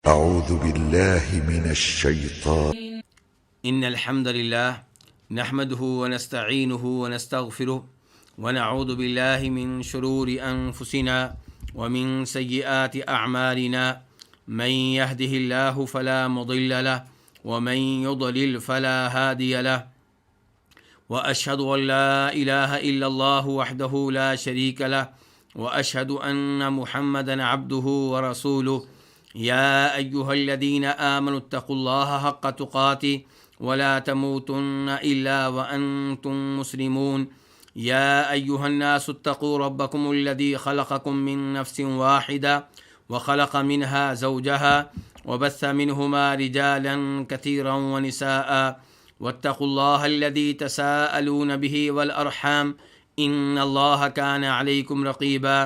أعوذ بالله من الشيطان. إن الحمد لله نحمده ونستعينه ونستغفره ونعوذ بالله من شرور أنفسنا ومن سيئات أعمالنا من يهده الله فلا مضل له ومن يضلل فلا هادي له وأشهد أن لا إله إلا الله وحده لا شريك له وأشهد أن محمدا عبده ورسوله يا أيها الذين آمنوا اتقوا الله حق تقاته ولا تموتن إلا وأنتم مسلمون يا أيها الناس اتقوا ربكم الذي خلقكم من نفس واحدة وخلق منها زوجها وبث منهما رجالا كثيرا ونساء واتقوا الله الذي تساءلون به والأرحام إن الله كان عليكم رقيبا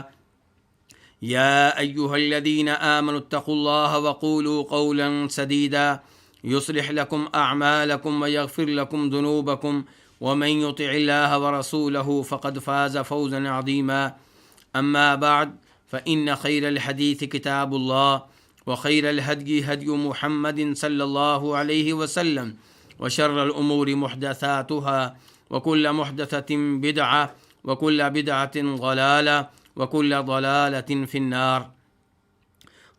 يا أيها الذين آمنوا اتقوا الله وقولوا قولا سديدا يصلح لكم أعمالكم ويغفر لكم ذنوبكم ومن يطع الله ورسوله فقد فاز فوزا عظيما أما بعد فإن خير الحديث كتاب الله وخير الهدي هدي محمد صلى الله عليه وسلم وشر الأمور محدثاتها وكل محدثة بدعة وكل بدعة ضلالة وكل ضلالة في النار.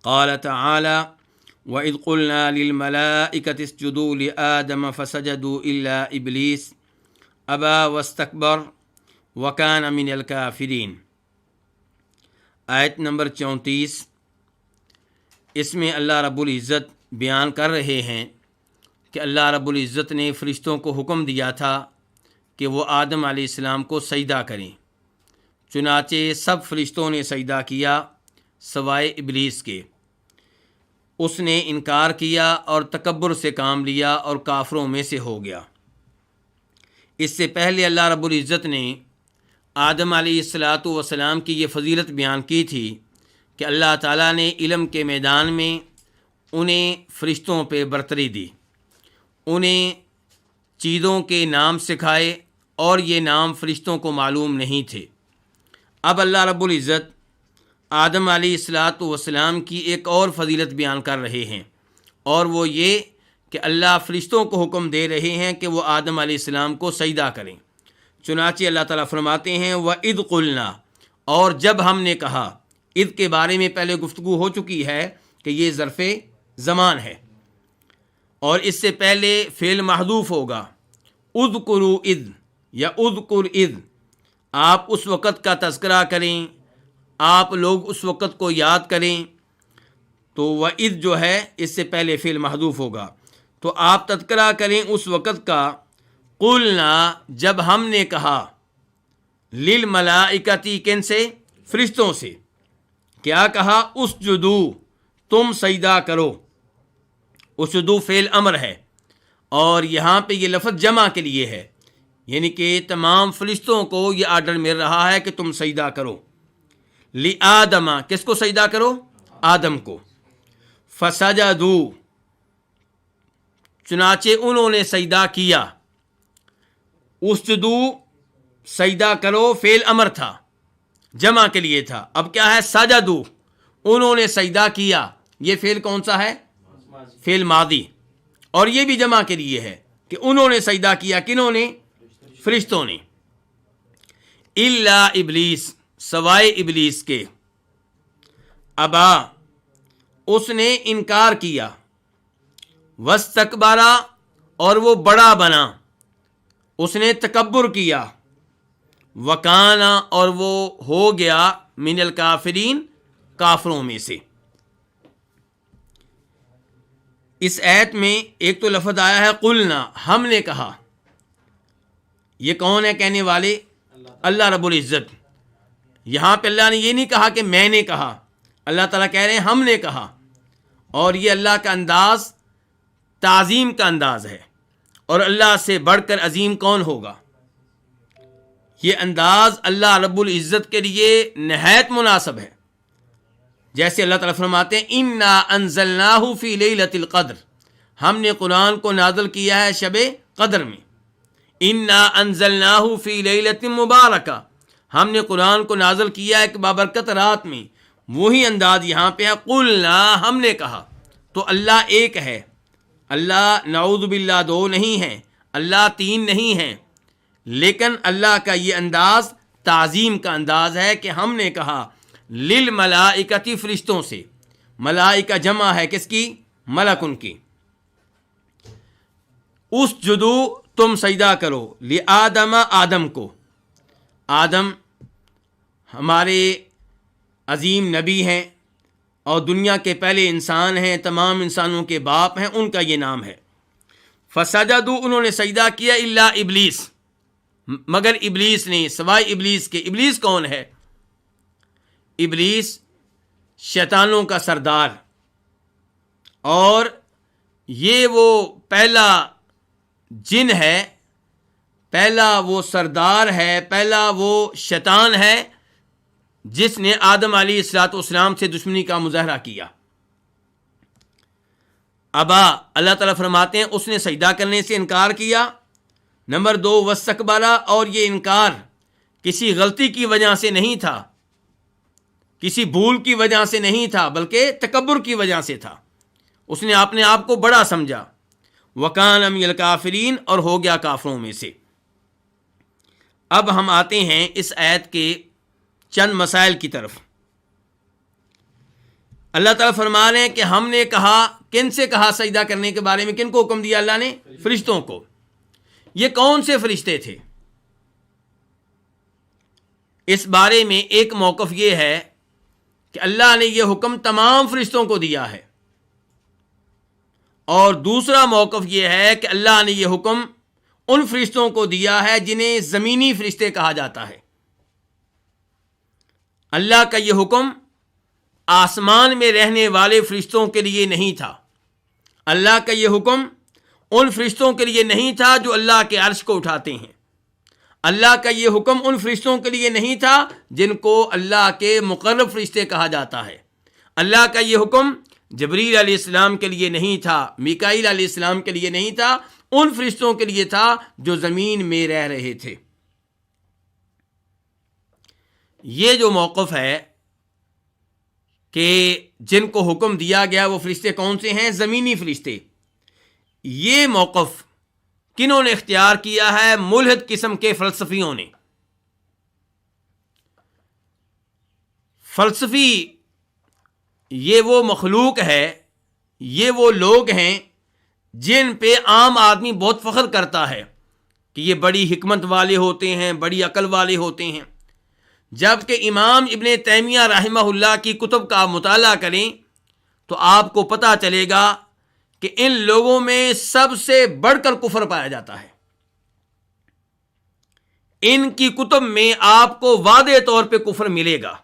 قال تعالى: وإذ قلنا للملائكة اسجدوا لآدم فسجدوا إلا إبليس أبى واستكبر وكان من الكافرين. آیت نمبر 34. اس میں اللہ رب العزت بیان کر رہے ہیں کہ اللہ رب العزت نے فرشتوں کو حکم دیا تھا کہ وہ آدم علیہ السلام کو سجدہ کریں، چنانچہ سب فرشتوں نے سجدہ کیا سوائے ابلیس کے۔ اس نے انکار کیا اور تکبر سے کام لیا اور کافروں میں سے ہو گیا۔ اس سے پہلے اللہ رب العزت نے آدم علیہ السلام کی یہ فضیلت بیان کی تھی کہ اللہ تعالیٰ نے علم کے میدان میں انہیں فرشتوں پہ برتری دی، انہیں چیزوں کے نام سکھائے اور یہ نام فرشتوں کو معلوم نہیں تھے۔ اب اللہ رب العزت آدم علیہ السلام کی ایک اور فضیلت بیان کر رہے ہیں، اور وہ یہ کہ اللہ فرشتوں کو حکم دے رہے ہیں کہ وہ آدم علیہ السلام کو سجدہ کریں۔ چنانچہ اللہ تعالیٰ فرماتے ہیں وَإِذْ قُلْنَا، اور جب ہم نے کہا۔ اذ کے بارے میں پہلے گفتگو ہو چکی ہے کہ یہ ظرف زمان ہے، اور اس سے پہلے فعل محذوف ہوگا، اذکروا اذ یا اذکر اذ، آپ اس وقت کا تذکرہ کریں، آپ لوگ اس وقت کو یاد کریں۔ تو وَإِذْ جو ہے اس سے پہلے فعل محذوف ہوگا، تو آپ تذکرہ کریں اس وقت کا، قلنا جب ہم نے کہا، للملائکتی کن سے؟ فرشتوں سے۔ کیا کہا؟ اسجدو، تم سجدہ کرو۔ اسجدو فعل امر ہے، اور یہاں پہ یہ لفظ جمع کے لیے ہے، یعنی کہ تمام فرشتوں کو یہ آرڈر مل رہا ہے کہ تم سجدہ کرو۔ لآدم، کس کو سجدہ کرو؟ آدم کو۔ فسجدو، چنانچہ انہوں نے سجدہ کیا۔ اسجدو سجدہ کرو فعل امر تھا، جمع کے لیے تھا، اب کیا ہے؟ سجدو، انہوں نے سجدہ کیا۔ یہ فعل کون سا ہے؟ فعل ماضی، اور یہ بھی جمع کے لیے ہے کہ انہوں نے سجدہ کیا۔ کنہوں نے؟ فرشتوں نے۔ الا ابلیس، سوائے ابلیس کے۔ ابا، اس نے انکار کیا۔ واستکبر، اور وہ بڑا بنا، اس نے تکبر کیا۔ وکان، اور وہ ہو گیا من الکافرین، کافروں میں سے۔ اس آیت میں ایک تو لفظ آیا ہے قلنا، ہم نے کہا۔ یہ کون ہے کہنے والے؟ اللہ رب العزت۔ یہاں پہ اللہ نے یہ نہیں کہا کہ میں نے کہا، اللہ تعالیٰ کہہ رہے ہیں ہم نے کہا، اور یہ اللہ کا انداز تعظیم کا انداز ہے، اور اللہ سے بڑھ کر عظیم کون ہوگا؟ یہ انداز اللہ رب العزت کے لیے نہایت مناسب ہے۔ جیسے اللہ تعالیٰ فرماتے ہیں انا انزلناہ فی لیلۃ القدر، ہم نے قرآن کو نازل کیا ہے شب قدر میں۔ انا انزلناہ فی لیلۃ مبارکہ، ہم نے قرآن کو نازل کیا ایک بابرکت رات میں۔ وہی انداز یہاں پہ ہے، قلنا، ہم نے کہا۔ تو اللہ ایک ہے، اللہ نعوذ باللہ دو نہیں ہیں، اللہ تین نہیں ہیں، لیکن اللہ کا یہ انداز تعظیم کا انداز ہے کہ ہم نے کہا للملائکتی فرشتوں سے، ملائکہ جمع ہے کس کی؟ ملکن کی، اسجدو تم سجدہ کرو لآدم آدم کو، آدم ہمارے عظیم نبی ہیں اور دنیا کے پہلے انسان ہیں، تمام انسانوں کے باپ ہیں، ان کا یہ نام ہے۔ فسجدوا انہوں نے سجدہ کیا الا ابلیس مگر ابلیس نے، سوائے ابلیس کے۔ ابلیس کون ہے؟ ابلیس شیطانوں کا سردار، اور یہ وہ پہلا جن ہے، پہلا وہ سردار ہے، پہلا وہ شیطان ہے جس نے آدم علیہ السلام سے دشمنی کا مظاہرہ کیا۔ ابا، اللہ تعالیٰ فرماتے ہیں اس نے سجدہ کرنے سے انکار کیا۔ نمبر 2 واستکبرا، اور یہ انکار کسی غلطی کی وجہ سے نہیں تھا، کسی بھول کی وجہ سے نہیں تھا، بلکہ تکبر کی وجہ سے تھا، اس نے اپنے آپ کو بڑا سمجھا۔ وکان من الکافرین، اور ہو گیا کافروں میں سے۔ اب ہم آتے ہیں اس آیت کے چند مسائل کی طرف۔ اللہ تعالیٰ فرما رہے ہیں کہ ہم نے کہا، کن سے کہا سجدہ کرنے کے بارے میں؟ کن کو حکم دیا اللہ نے؟ فرشتوں کو۔ یہ کون سے فرشتے تھے؟ اس بارے میں ایک موقف یہ ہے کہ اللہ نے یہ حکم تمام فرشتوں کو دیا ہے، اور دوسرا موقف یہ ہے کہ اللہ نے یہ حکم ان فرشتوں کو دیا ہے جنہیں زمینی فرشتے کہا جاتا ہے۔ اللہ کا یہ حکم آسمان میں رہنے والے فرشتوں کے لیے نہیں تھا، اللہ کا یہ حکم ان فرشتوں کے لیے نہیں تھا جو اللہ کے عرش کو اٹھاتے ہیں، اللہ کا یہ حکم ان فرشتوں کے لیے نہیں تھا جن کو اللہ کے مقرب فرشتے کہا جاتا ہے، اللہ کا یہ حکم جبریل علیہ السلام کے لیے نہیں تھا، میکائیل علیہ السلام کے لیے نہیں تھا، ان فرشتوں کے لیے تھا جو زمین میں رہ رہے تھے۔ یہ جو موقف ہے کہ جن کو حکم دیا گیا وہ فرشتے کون سے ہیں؟ زمینی فرشتے۔ یہ موقف کنہوں نے اختیار کیا ہے؟ ملحد قسم کے فلسفیوں نے۔ فلسفی یہ وہ مخلوق ہے، یہ وہ لوگ ہیں جن پہ عام آدمی بہت فخر کرتا ہے کہ یہ بڑی حکمت والے ہوتے ہیں، بڑی عقل والے ہوتے ہیں، جبکہ امام ابن تیمیہ رحمہ اللہ کی کتب کا مطالعہ کریں تو آپ کو پتہ چلے گا کہ ان لوگوں میں سب سے بڑھ کر کفر پایا جاتا ہے۔ ان کی کتب میں آپ کو واضح طور پہ کفر ملے گا۔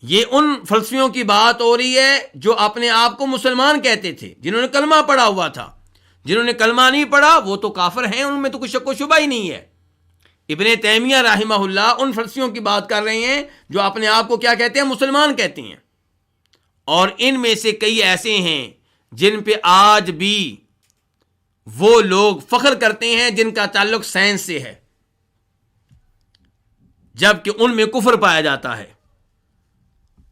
یہ ان فلسفیوں کی بات ہو رہی ہے جو اپنے آپ کو مسلمان کہتے تھے، جنہوں نے کلمہ پڑھا ہوا تھا۔ جنہوں نے کلمہ نہیں پڑھا وہ تو کافر ہیں، ان میں تو کوئی شک و شبہ ہی نہیں ہے۔ ابن تیمیہ رحمہ اللہ ان فلسفیوں کی بات کر رہے ہیں جو اپنے آپ کو کیا کہتے ہیں؟ مسلمان کہتے ہیں، اور ان میں سے کئی ایسے ہیں جن پہ آج بھی وہ لوگ فخر کرتے ہیں جن کا تعلق سائنس سے ہے، جبکہ ان میں کفر پایا جاتا ہے۔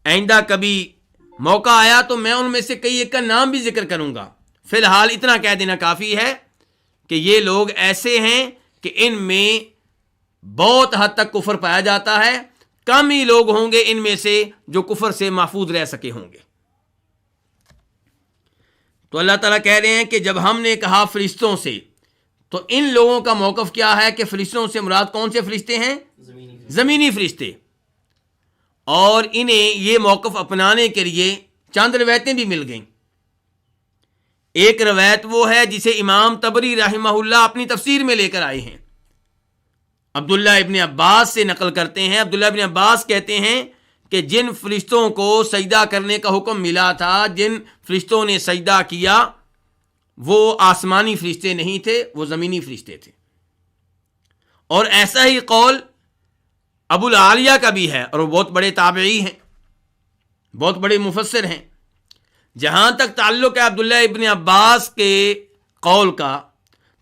آئندہ کبھی موقع آیا تو میں ان میں سے کئی ایک کا نام بھی ذکر کروں گا، فی الحال اتنا کہہ دینا کافی ہے کہ یہ لوگ ایسے ہیں کہ ان میں بہت حد تک کفر پایا جاتا ہے، کم ہی لوگ ہوں گے ان میں سے جو کفر سے محفوظ رہ سکے ہوں گے۔ تو اللہ تعالیٰ کہہ رہے ہیں کہ جب ہم نے کہا فرشتوں سے، تو ان لوگوں کا موقف کیا ہے کہ فرشتوں سے مراد کون سے فرشتے ہیں؟ زمینی فرشتے۔ اور انہیں یہ موقف اپنانے کے لیے چند روایتیں بھی مل گئیں۔ ایک روایت وہ ہے جسے امام طبری رحمہ اللہ اپنی تفسیر میں لے کر آئے ہیں، عبداللہ ابن عباس سے نقل کرتے ہیں۔ عبداللہ ابن عباس کہتے ہیں کہ جن فرشتوں کو سجدہ کرنے کا حکم ملا تھا، جن فرشتوں نے سجدہ کیا، وہ آسمانی فرشتے نہیں تھے، وہ زمینی فرشتے تھے۔ اور ایسا ہی قول ابو العالیہ کا بھی ہے، اور وہ بہت بڑے تابعی ہیں، بہت بڑے مفسر ہیں۔ جہاں تک تعلق ہے عبداللہ ابن عباس کے قول کا،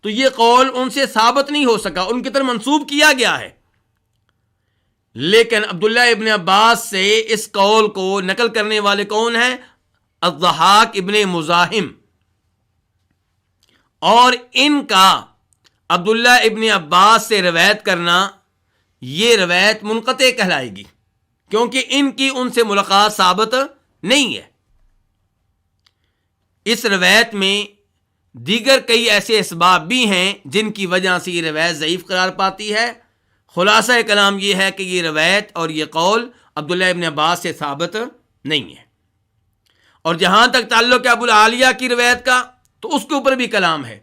تو یہ قول ان سے ثابت نہیں ہو سکا، ان کی طرف منسوب کیا گیا ہے، لیکن عبداللہ ابن عباس سے اس قول کو نقل کرنے والے کون ہیں؟ الضحاک ابن مزاحم، اور ان کا عبداللہ ابن عباس سے روایت کرنا یہ روایت منقطع کہلائے گی، کیونکہ ان کی ان سے ملاقات ثابت نہیں ہے۔ اس روایت میں دیگر کئی ایسے اسباب بھی ہیں جن کی وجہ سے یہ روایت ضعیف قرار پاتی ہے۔ خلاصہ کلام یہ ہے کہ یہ روایت اور یہ قول عبداللہ ابن عباس سے ثابت نہیں ہے۔ اور جہاں تک تعلق ہے ابو العالیہ کی روایت کا، تو اس کے اوپر بھی کلام ہے۔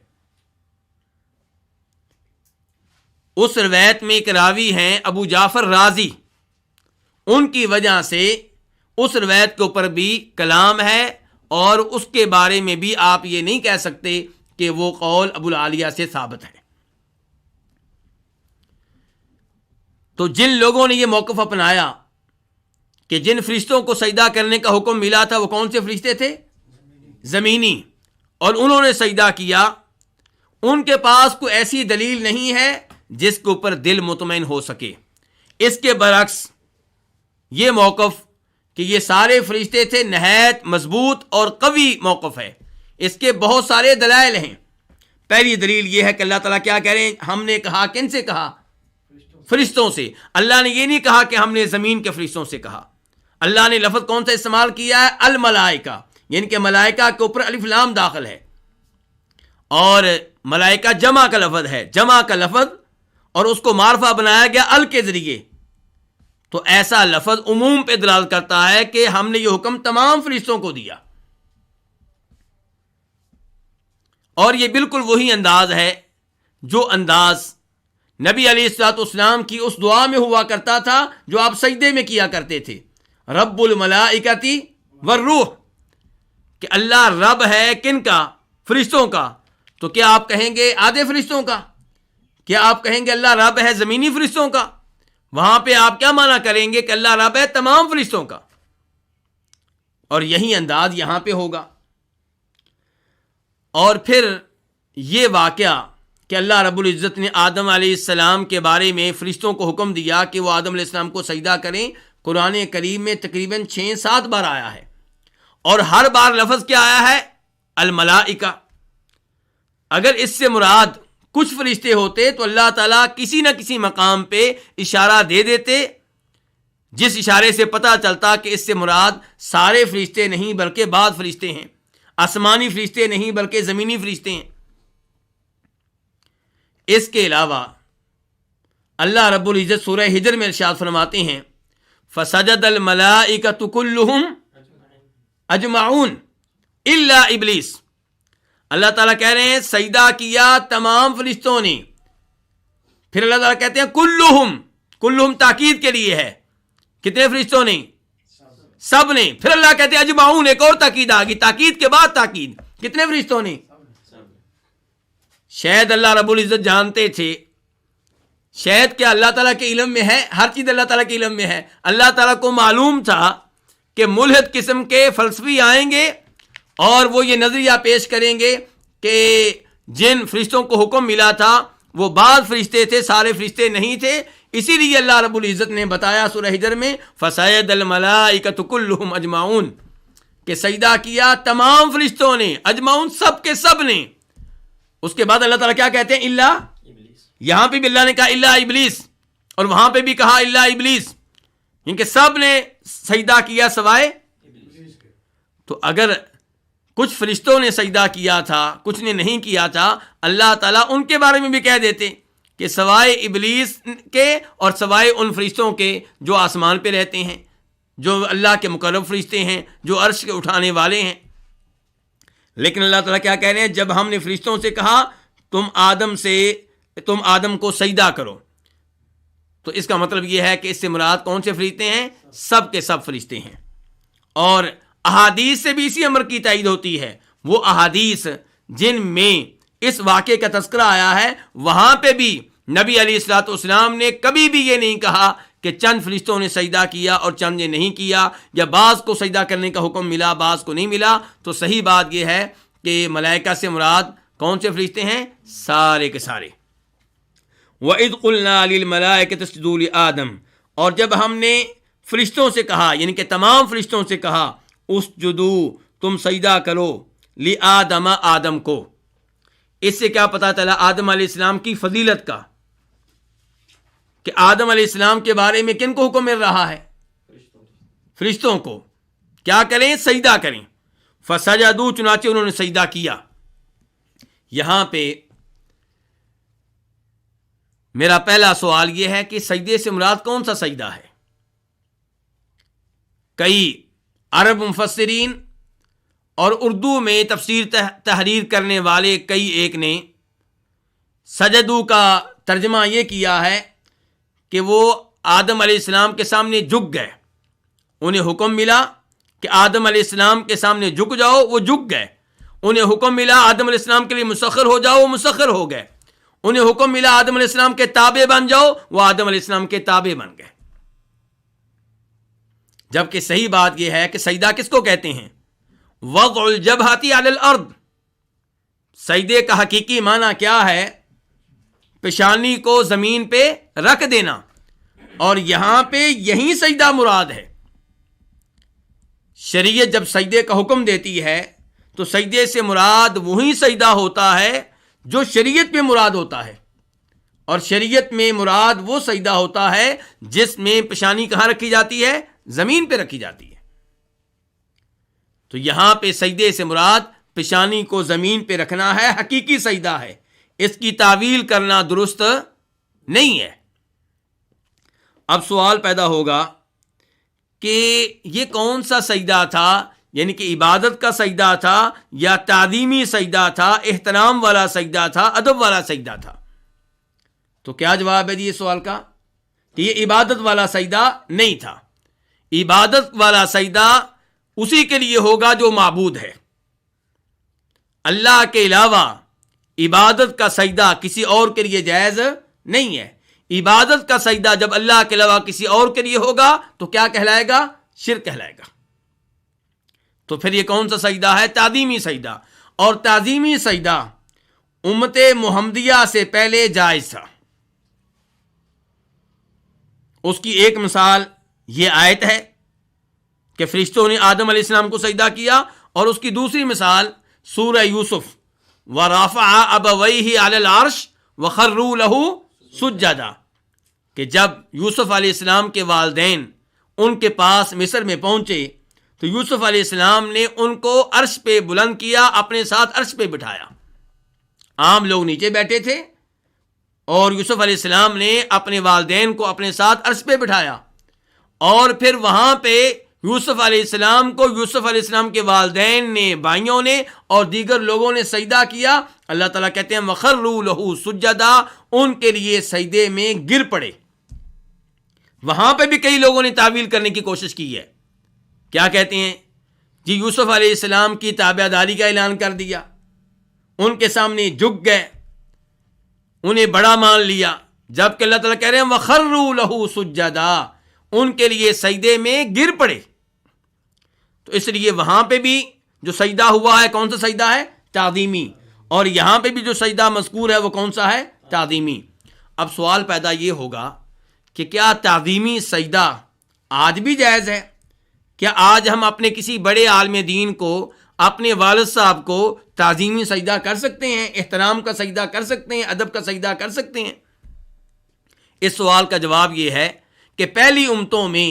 اس روایت میں ایک راوی ہیں ابو جعفر رازی، ان کی وجہ سے اس روایت کے اوپر بھی کلام ہے، اور اس کے بارے میں بھی آپ یہ نہیں کہہ سکتے کہ وہ قول ابو العالیہ سے ثابت ہے۔ تو جن لوگوں نے یہ موقف اپنایا کہ جن فرشتوں کو سجدہ کرنے کا حکم ملا تھا وہ کون سے فرشتے تھے؟ زمینی، اور انہوں نے سجدہ کیا، ان کے پاس کوئی ایسی دلیل نہیں ہے جس کے اوپر دل مطمئن ہو سکے۔ اس کے برعکس یہ موقف کہ یہ سارے فرشتے تھے نہایت مضبوط اور قوی موقف ہے۔ اس کے بہت سارے دلائل ہیں۔ پہلی دلیل یہ ہے کہ اللہ تعالیٰ کیا کہہ رہے ہیں؟ ہم نے کہا، کن سے کہا؟ فرشتوں سے۔ اللہ نے یہ نہیں کہا کہ ہم نے زمین کے فرشتوں سے کہا۔ اللہ نے لفظ کون سا استعمال کیا ہے؟ الملائکہ، یعنی کہ ملائکہ کے اوپر الف لام داخل ہے، اور ملائکہ جمع کا لفظ ہے، جمع کا لفظ، اور اس کو معرفہ بنایا گیا ال کے ذریعے، تو ایسا لفظ عموم پہ دلالت کرتا ہے کہ ہم نے یہ حکم تمام فرشتوں کو دیا۔ اور یہ بالکل وہی انداز ہے جو انداز نبی علیہ الصلوۃ والسلام کی اس دعا میں ہوا کرتا تھا جو آپ سجدے میں کیا کرتے تھے، رب الملائکۃ والروح، کہ اللہ رب ہے کن کا؟ فرشتوں کا۔ تو کیا آپ کہیں گے آدھے فرشتوں کا؟ کیا آپ کہیں گے اللہ رب ہے زمینی فرشتوں کا؟ وہاں پہ آپ کیا معنی کریں گے کہ اللہ رب ہے تمام فرشتوں کا؟ اور یہی انداز یہاں پہ ہوگا۔ اور پھر یہ واقعہ کہ اللہ رب العزت نے آدم علیہ السلام کے بارے میں فرشتوں کو حکم دیا کہ وہ آدم علیہ السلام کو سجدہ کریں، قرآن کریم میں تقریباً 6-7 بار آیا ہے، اور ہر بار لفظ کیا آیا ہے؟ الملائکہ۔ اگر اس سے مراد کچھ فرشتے ہوتے تو اللہ تعالیٰ کسی نہ کسی مقام پہ اشارہ دے دیتے، جس اشارے سے پتہ چلتا کہ اس سے مراد سارے فرشتے نہیں بلکہ بعض فرشتے ہیں، آسمانی فرشتے نہیں بلکہ زمینی فرشتے ہیں۔ اس کے علاوہ اللہ رب العزت سورہ ہجر میں ارشاد فرماتے ہیں فَسَجَدَ الْمَلَائِكَةُ كُلُّهُمْ أَجْمَعُونَ إِلَّا إِبْلِيسَ۔ اللہ تعالیٰ کہہ رہے ہیں سجدہ کیا تمام فرشتوں نے، پھر اللہ تعالیٰ کہتے ہیں کلہم تاکید کے لیے ہے، کتنے فرشتوں نے؟ سب نے۔ پھر اللہ کہتے ہیں اجمعون، ایک اور تاکید آ گئی، تاکید کے بعد تاکید، کتنے فرشتوں نے؟ شاید اللہ رب العزت جانتے تھے، شاید کیا اللہ تعالیٰ کے علم میں ہے، ہر چیز اللہ تعالیٰ کے علم میں ہے۔ اللہ تعالیٰ کو معلوم تھا کہ ملحد قسم کے فلسفی آئیں گے اور وہ یہ نظریہ پیش کریں گے کہ جن فرشتوں کو حکم ملا تھا وہ بعض فرشتے تھے، سارے فرشتے نہیں تھے۔ اسی لیے اللہ رب العزت نے بتایا سورہ ہجر میں فَسَجَدَ الْمَلَائِكَةُ كُلُّهُمْ أَجْمَعُونَ، کہ سجدہ کیا تمام فرشتوں نے، اجمعون سب کے سب نے۔ اس کے بعد اللہ تعالیٰ کیا کہتے ہیں؟ الا، یہاں پہ بھی اللہ نے کہا الا ابلیس، اور وہاں پہ بھی کہا الا ابلیس، کیونکہ سب نے سجدہ کیا سوائے۔ تو اگر کچھ فرشتوں نے سجدہ کیا تھا کچھ نے نہیں کیا تھا، اللہ تعالیٰ ان کے بارے میں بھی کہہ دیتے کہ سوائے ابلیس کے اور سوائے ان فرشتوں کے جو آسمان پہ رہتے ہیں، جو اللہ کے مقرب فرشتے ہیں، جو عرش کے اٹھانے والے ہیں۔ لیکن اللہ تعالیٰ کیا کہہ رہے ہیں؟ جب ہم نے فرشتوں سے کہا تم آدم کو سجدہ کرو، تو اس کا مطلب یہ ہے کہ اس سے مراد کون سے فرشتے ہیں؟ سب کے سب فرشتے ہیں۔ اور احادیث سے بھی اسی امر کی تائید ہوتی ہے۔ وہ احادیث جن میں اس واقعے کا تذکرہ آیا ہے، وہاں پہ بھی نبی علیہ الصلوۃ والسلام نے کبھی بھی یہ نہیں کہا کہ چند فرشتوں نے سجدہ کیا اور چند نے نہیں کیا، یا بعض کو سجدہ کرنے کا حکم ملا بعض کو نہیں ملا۔ تو صحیح بات یہ ہے کہ ملائکہ سے مراد کون سے فرشتے ہیں؟ سارے کے سارے۔ وَإِذْ قُلْنَا لِلْمَلَائِكَةِ اسْجُدُوا لِآدَمَ، اور جب ہم نے فرشتوں سے کہا، یعنی کہ تمام فرشتوں سے کہا اسجدوا، تم سجدہ کرو لی آدم، آدم کو۔ اس سے کیا پتہ چلا آدم علیہ السلام کی فضیلت کا، کہ آدم علیہ السلام کے بارے میں کن کو حکم مل رہا ہے؟ فرشتوں کو کیا کریں؟ سجدہ کریں۔ فسجدوا، چنانچہ انہوں نے سجدہ کیا۔ یہاں پہ میرا پہلا سوال یہ ہے کہ سجدے سے مراد کون سا سجدہ ہے؟ کئی عرب مفسرین اور اردو میں تفسیر تحریر کرنے والے کئی ایک نے سجدو کا ترجمہ یہ کیا ہے کہ وہ آدم علیہ السلام کے سامنے جھک گئے، انہیں حکم ملا کہ آدم علیہ السلام کے سامنے جھک جاؤ، وہ جھک گئے۔ انہیں حکم ملا آدم علیہ السلام کے لیے مسخر ہو جاؤ، وہ مسخر ہو گئے۔ انہیں حکم ملا آدم علیہ السلام کے تابع بن جاؤ، وہ آدم علیہ السلام کے تابع بن گئے۔ جبکہ صحیح بات یہ ہے کہ سجدہ کس کو کہتے ہیں؟ وضع الجبہۃ علی الارض۔ سجدے کا حقیقی معنی کیا ہے؟ پیشانی کو زمین پہ رکھ دینا، اور یہاں پہ یہی سجدہ مراد ہے۔ شریعت جب سجدے کا حکم دیتی ہے تو سجدے سے مراد وہی سجدہ ہوتا ہے جو شریعت میں مراد ہوتا ہے، اور شریعت میں مراد وہ سجدہ ہوتا ہے جس میں پیشانی کہاں رکھی جاتی ہے؟ زمین پہ رکھی جاتی ہے۔ تو یہاں پہ سجدے سے مراد پیشانی کو زمین پہ رکھنا ہے، حقیقی سجدہ ہے، اس کی تعویل کرنا درست نہیں ہے۔ اب سوال پیدا ہوگا کہ یہ کون سا سجدہ تھا، یعنی کہ عبادت کا سجدہ تھا یا تعظیمی سجدہ تھا، احترام والا سجدہ تھا، ادب والا سجدہ تھا؟ تو کیا جواب ہے یہ سوال کا؟ کہ یہ عبادت والا سجدہ نہیں تھا۔ عبادت والا سجدہ اسی کے لیے ہوگا جو معبود ہے۔ اللہ کے علاوہ عبادت کا سجدہ کسی اور کے لیے جائز نہیں ہے۔ عبادت کا سجدہ جب اللہ کے علاوہ کسی اور کے لیے ہوگا تو کیا کہلائے گا؟ شرک کہلائے گا۔ تو پھر یہ کون سا سجدہ ہے؟ تعظیمی سجدہ۔ اور تعظیمی سجدہ امت محمدیہ سے پہلے جائز تھا۔ اس کی ایک مثال یہ آیت ہے کہ فرشتوں نے آدم علیہ السلام کو سجدہ کیا، اور اس کی دوسری مثال سورہ یوسف وَرَفَعَ أَبَوَيْهِ عَلَى الْعَرْشِ وَخَرُّوا لَهُ سُجَّدًا، کہ جب یوسف علیہ السلام کے والدین ان کے پاس مصر میں پہنچے تو یوسف علیہ السلام نے ان کو عرش پہ بلند کیا، اپنے ساتھ عرش پہ بٹھایا۔ عام لوگ نیچے بیٹھے تھے اور یوسف علیہ السلام نے اپنے والدین کو اپنے ساتھ عرش پہ بٹھایا، اور پھر وہاں پہ یوسف علیہ السلام کو یوسف علیہ السلام کے والدین نے، بھائیوں نے اور دیگر لوگوں نے سجدہ کیا۔ اللہ تعالیٰ کہتے ہیں وَخَرُّوا لَهُ سُجَّدًا، ان کے لیے سجدے میں گر پڑے۔ وہاں پہ بھی کئی لوگوں نے تعویل کرنے کی کوشش کی ہے۔ کیا کہتے ہیں؟ جی یوسف علیہ السلام کی تابع داری کا اعلان کر دیا، ان کے سامنے جھک گئے، انہیں بڑا مان لیا، جبکہ اللہ تعالیٰ کہہ رہے ہیں وَخَرُّوا لَهُ سُجَّدًا، ان کے لیے سجدے میں گر پڑے۔ تو اس لیے وہاں پہ بھی جو سجدہ ہوا ہے کون سا سجدہ ہے؟ تعظیمی، اور یہاں پہ بھی جو سجدہ مذکور ہے وہ کون سا ہے؟ تعظیمی۔ اب سوال پیدا یہ ہوگا کہ کیا تعظیمی سجدہ آج بھی جائز ہے؟ کیا آج ہم اپنے کسی بڑے عالم دین کو، اپنے والد صاحب کو تعظیمی سجدہ کر سکتے ہیں، احترام کا سجدہ کر سکتے ہیں، ادب کا سجدہ کر سکتے ہیں؟ اس سوال کا جواب یہ ہے کہ پہلی امتوں میں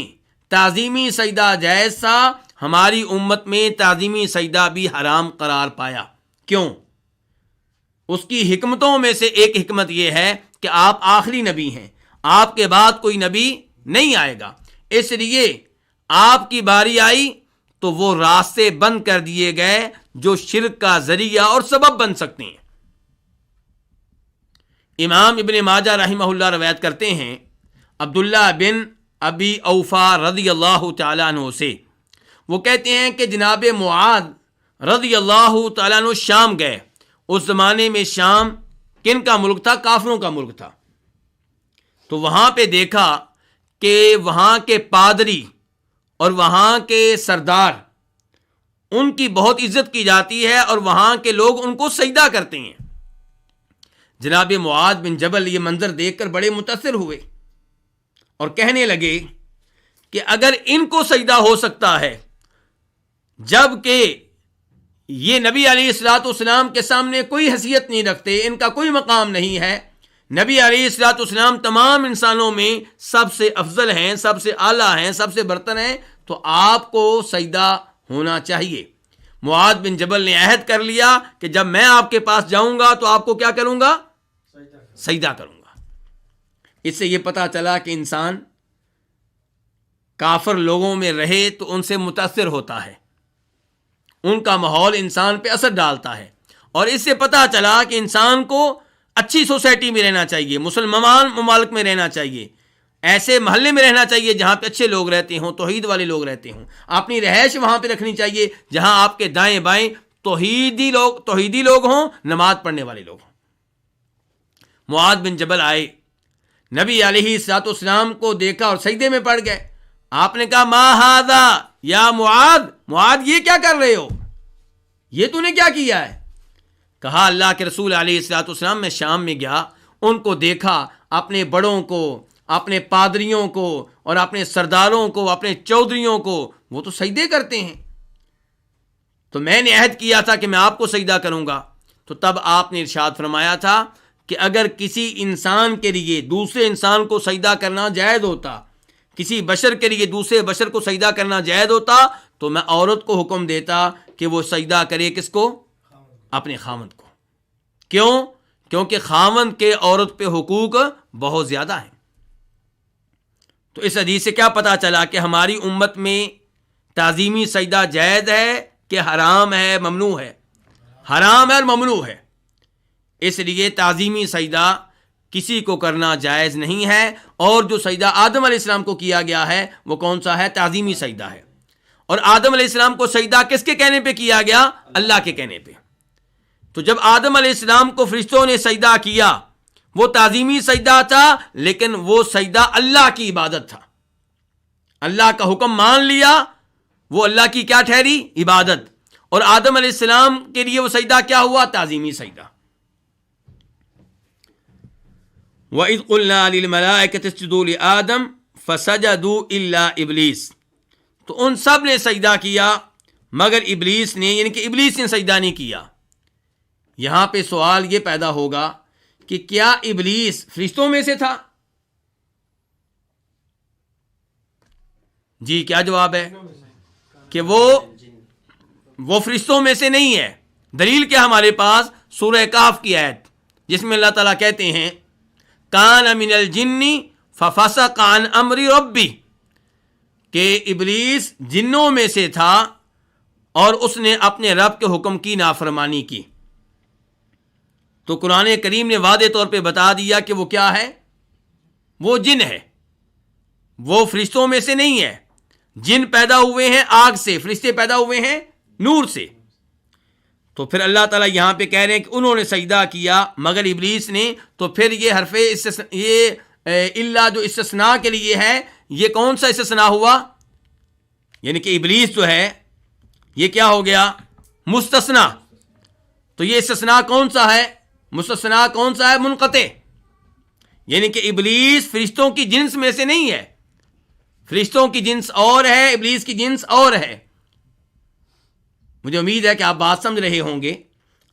تعظیمی سجدہ جائز تھا، ہماری امت میں تعظیمی سجدہ بھی حرام قرار پایا۔ کیوں؟ اس کی حکمتوں میں سے ایک حکمت یہ ہے کہ آپ آخری نبی ہیں، آپ کے بعد کوئی نبی نہیں آئے گا، اس لیے آپ کی باری آئی تو وہ راستے بند کر دیے گئے جو شرک کا ذریعہ اور سبب بن سکتے ہیں۔ امام ابن ماجہ رحمہ اللہ روایت کرتے ہیں عبداللہ بن ابی اوفا رضی اللہ تعالیٰ عنہ سے، وہ کہتے ہیں کہ جناب معاذ رضی اللہ تعالیٰ عنہ شام گئے۔ اس زمانے میں شام کن کا ملک تھا؟ کافروں کا ملک تھا۔ تو وہاں پہ دیکھا کہ وہاں کے پادری اور وہاں کے سردار، ان کی بہت عزت کی جاتی ہے اور وہاں کے لوگ ان کو سجدہ کرتے ہیں۔ جناب معاذ بن جبل یہ منظر دیکھ کر بڑے متاثر ہوئے اور کہنے لگے کہ اگر ان کو سجدہ ہو سکتا ہے جب کہ یہ نبی علیہ الصلوۃ والسلام کے سامنے کوئی حیثیت نہیں رکھتے، ان کا کوئی مقام نہیں ہے. نبی علیہ الصلوۃ والسلام تمام انسانوں میں سب سے افضل ہیں، سب سے اعلیٰ ہیں، سب سے برتر ہیں، تو آپ کو سجدہ ہونا چاہیے. معاذ بن جبل نے عہد کر لیا کہ جب میں آپ کے پاس جاؤں گا تو آپ کو کیا کروں گا؟ سجدہ کروں گا. اس سے یہ پتہ چلا کہ انسان کافر لوگوں میں رہے تو ان سے متاثر ہوتا ہے، ان کا ماحول انسان پہ اثر ڈالتا ہے. اور اس سے پتہ چلا کہ انسان کو اچھی سوسائٹی میں رہنا چاہیے، مسلمان ممالک میں رہنا چاہیے، ایسے محلے میں رہنا چاہیے جہاں پہ اچھے لوگ رہتے ہوں، توحید والے لوگ رہتے ہوں. اپنی رہائش وہاں پہ رکھنی چاہیے جہاں آپ کے دائیں بائیں توحیدی لوگ ہوں، نماز پڑھنے والے لوگ ہوں. معاذ بن جبل آئے، نبی علیہ الصلوۃ والسلام کو دیکھا اور سجدے میں پڑ گئے. آپ نے کہا ما ھذا یا معاذ یہ کیا کر رہے ہو، یہ تو نے کیا کیا ہے؟ کہا اللہ کے رسول علیہ الصلوۃ والسلام میں شام میں گیا، ان کو دیکھا، اپنے بڑوں کو، اپنے پادریوں کو اور اپنے سرداروں کو، اپنے چودھریوں کو، وہ تو سجدے کرتے ہیں، تو میں نے عہد کیا تھا کہ میں آپ کو سجدہ کروں گا. تو تب آپ نے ارشاد فرمایا تھا کہ اگر کسی انسان کے لیے دوسرے انسان کو سجدہ کرنا جائز ہوتا، کسی بشر کے لیے دوسرے بشر کو سجدہ کرنا جائز ہوتا، تو میں عورت کو حکم دیتا کہ وہ سجدہ کرے کس کو؟ اپنے خاوند کو. کیوں؟ کیونکہ خاوند کے عورت پہ حقوق بہت زیادہ ہیں. تو اس حدیث سے کیا پتہ چلا کہ ہماری امت میں تعظیمی سجدہ جائز ہے کہ حرام ہے، ممنوع ہے؟ حرام ہے اور ممنوع ہے. اس لیے تعظیمی سجدہ کسی کو کرنا جائز نہیں ہے. اور جو سجدہ آدم علیہ السلام کو کیا گیا ہے وہ کون سا ہے؟ تعظیمی سجدہ ہے. اور آدم علیہ السلام کو سجدہ کس کے کہنے پہ کیا گیا؟ اللہ کے کہنے پہ. تو جب آدم علیہ السلام کو فرشتوں نے سجدہ کیا وہ تعظیمی سجدہ تھا، لیکن وہ سجدہ اللہ کی عبادت تھا. اللہ کا حکم مان لیا، وہ اللہ کی کیا ٹھہری؟ عبادت. اور آدم علیہ السلام کے لیے وہ سجدہ کیا ہوا؟ تعظیمی سجدہ. وَإِذْ قُلْنَا لِلْمَلَائِكَةِ اسْجُدُوا لِآدَمَ فَسَجَدُوا إِلَّا إِبْلِيسَ. تو ان سب نے سجدہ کیا مگر ابلیس نے، یعنی کہ ابلیس نے سجدہ نہیں کیا. یہاں پہ سوال یہ پیدا ہوگا کہ کیا ابلیس فرشتوں میں سے تھا؟ جی کیا جواب ہے؟ کہ وہ فرشتوں میں سے نہیں ہے. دلیل کیا ہمارے پاس؟ سورہ کہف کی آیت جس میں اللہ تعالیٰ کہتے ہیں کان من الجن ففسق عن امر ربی، کہ ابلیس جنوں میں سے تھا اور اس نے اپنے رب کے حکم کی نافرمانی کی. تو قرآن کریم نے واضح طور پہ بتا دیا کہ وہ کیا ہے؟ وہ جن ہے، وہ فرشتوں میں سے نہیں ہے. جن پیدا ہوئے ہیں آگ سے، فرشتے پیدا ہوئے ہیں نور سے. تو پھر اللہ تعالیٰ یہاں پہ کہہ رہے ہیں کہ انہوں نے سجدہ کیا مگر ابلیس نے. تو پھر یہ حرف اللہ جو استثناء کے لیے ہے، یہ کون سا استثناء ہوا؟ یعنی کہ ابلیس جو ہے یہ کیا ہو گیا؟ مستثنیٰ. تو یہ استثناء کون سا ہے؟ مستثنیٰ کون سا ہے؟ منقطع. یعنی کہ ابلیس فرشتوں کی جنس میں سے نہیں ہے. فرشتوں کی جنس اور ہے، ابلیس کی جنس اور ہے. مجھے امید ہے کہ آپ بات سمجھ رہے ہوں گے.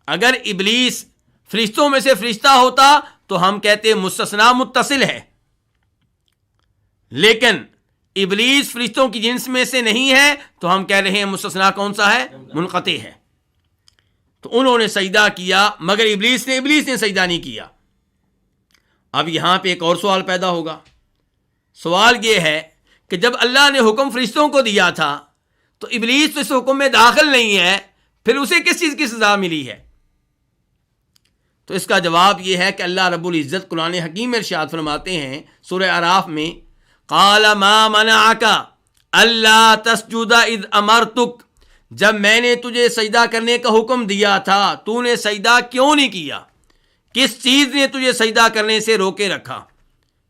اگر ابلیس فرشتوں میں سے فرشتہ ہوتا تو ہم کہتے مستثنیٰ متصل ہے، لیکن ابلیس فرشتوں کی جنس میں سے نہیں ہے تو ہم کہہ رہے ہیں مستثنیٰ کون سا ہے؟ منقطع ہے. تو انہوں نے سجدہ کیا مگر ابلیس نے سجدہ نہیں کیا. اب یہاں پہ ایک اور سوال پیدا ہوگا. سوال یہ ہے کہ جب اللہ نے حکم فرشتوں کو دیا تھا تو ابلیس تو اس حکم میں داخل نہیں ہے، پھر اسے کس چیز کی سزا ملی ہے؟ تو اس کا جواب یہ ہے کہ اللہ رب العزت قرآن حکیم میں ارشاد فرماتے ہیں سورہ اعراف میں قال ما منعک الا تسجد اذ امرتک، جب میں نے تجھے سجدہ کرنے کا حکم دیا تھا تو نے سجدہ کیوں نہیں کیا؟ کس چیز نے تجھے سجدہ کرنے سے روکے رکھا؟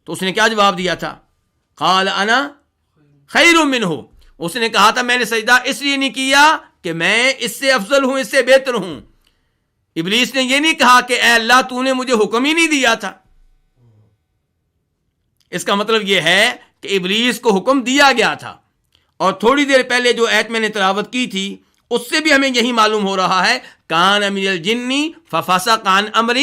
تو اس نے کیا جواب دیا تھا؟ قال انا خیر منہ. اس نے کہا تھا میں نے سجدہ اس لیے نہیں کیا کہ میں اس سے افضل ہوں، اس سے بہتر ہوں. ابلیس نے یہ نہیں کہا کہ اے اللہ تو نے مجھے حکم ہی نہیں دیا تھا. اس کا مطلب یہ ہے کہ ابلیس کو حکم دیا گیا تھا. اور تھوڑی دیر پہلے جو آیت میں نے تلاوت کی تھی اس سے بھی ہمیں یہی معلوم ہو رہا ہے کان من الجن ففسق عن امر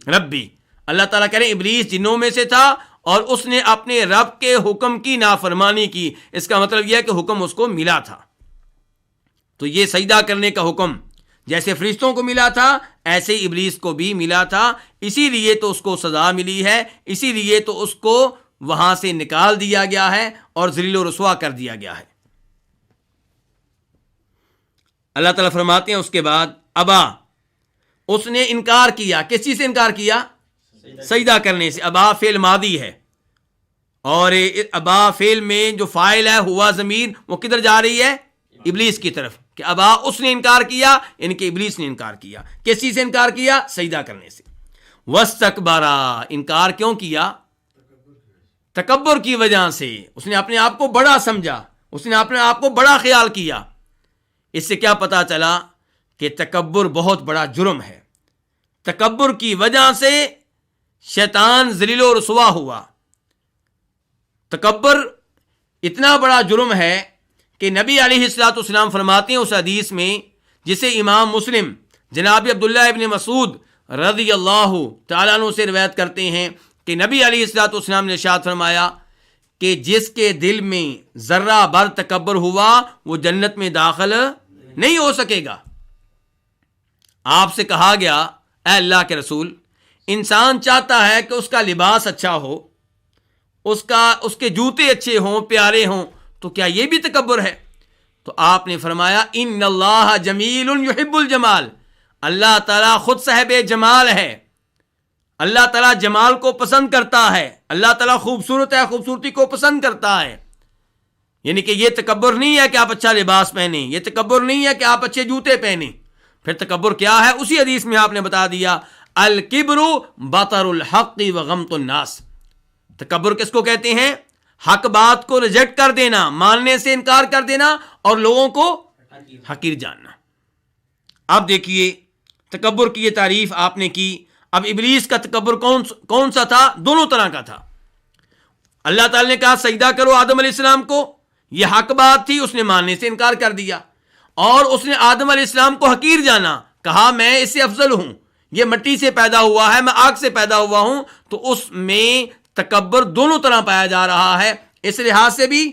ربی، اللہ تعالیٰ کہہ رہے ہیں ابلیس جنوں میں سے تھا اور اس نے اپنے رب کے حکم کی نافرمانی کی۔ اس کا مطلب یہ ہے کہ حکم اس کو ملا تھا۔ تو یہ سجدہ کرنے کا حکم جیسے فرشتوں کو ملا تھا ایسے ابلیس کو بھی ملا تھا، اسی لیے تو اس کو سزا ملی ہے، اسی لیے تو اس کو وہاں سے نکال دیا گیا ہے اور ذلیل و رسوا کر دیا گیا ہے۔ اللہ تعالیٰ فرماتے ہیں اس کے بعد ابا، اس نے انکار کیا۔ کس چیز سے انکار کیا؟ سجدہ کرنے سے۔ ابا فعل ماضی ہے اور ابا فعل میں جو فاعل ہے ہوا ضمیر وہ کدھر جا رہی ہے؟ ابلیس کی طرف، کہ ابا اس نے انکار کیا، یعنی کہ ابلیس نے انکار کیا۔ کس چیز سے انکار کیا؟ سجدہ کرنے سے۔ واستکبرا، انکار کیوں کیا؟ تکبر کی وجہ سے۔ اس نے اپنے آپ کو بڑا سمجھا، اس نے اپنے آپ کو بڑا خیال کیا۔ اس سے کیا پتا چلا کہ تکبر بہت بڑا جرم ہے۔ تکبر کی وجہ سے شیطان ذلیل و رسوا ہوا۔ تکبر اتنا بڑا جرم ہے کہ نبی علیہ الصلوۃ والسلام فرماتے ہیں اس حدیث میں جسے امام مسلم جناب عبداللہ ابن مسعود رضی اللہ تعالیٰ عنہ سے روایت کرتے ہیں کہ نبی علیہ الصلوۃ والسلام نے ارشاد فرمایا کہ جس کے دل میں ذرہ بر تکبر ہوا وہ جنت میں داخل نہیں ہو سکے گا۔ آپ سے کہا گیا اے اللہ کے رسول، انسان چاہتا ہے کہ اس کا لباس اچھا ہو، اس کے جوتے اچھے ہوں، پیارے ہوں، تو کیا یہ بھی تکبر ہے؟ تو آپ نے فرمایا ان اللہ جمیل یحب الجمال، اللہ تعالیٰ خود صاحب جمال ہے، اللہ تعالیٰ جمال کو پسند کرتا ہے، اللہ تعالیٰ خوبصورت ہے، خوبصورتی کو پسند کرتا ہے۔ یعنی کہ یہ تکبر نہیں ہے کہ آپ اچھا لباس پہنیں، یہ تکبر نہیں ہے کہ آپ اچھے جوتے پہنیں۔ پھر تکبر کیا ہے؟ اسی حدیث میں آپ نے بتا دیا الکبر بطر الحق وغمط الناس۔ تکبر کس کو کہتے ہیں؟ حق بات کو ریجیکٹ کر دینا، ماننے سے انکار کر دینا اور لوگوں کو حقیر جاننا۔ اب دیکھیے تکبر کی یہ تعریف آپ نے کی۔ اب ابلیس کا تکبر کون سا تھا؟ دونوں طرح کا تھا۔ اللہ تعالی نے کہا سجدہ کرو آدم علیہ السلام کو، یہ حق بات تھی، اس نے ماننے سے انکار کر دیا، اور اس نے آدم علیہ السلام کو حقیر جانا، کہا میں اس سے افضل ہوں، یہ مٹی سے پیدا ہوا ہے، میں آگ سے پیدا ہوا ہوں۔ تو اس میں تکبر دونوں طرح پایا جا رہا ہے، اس لحاظ سے بھی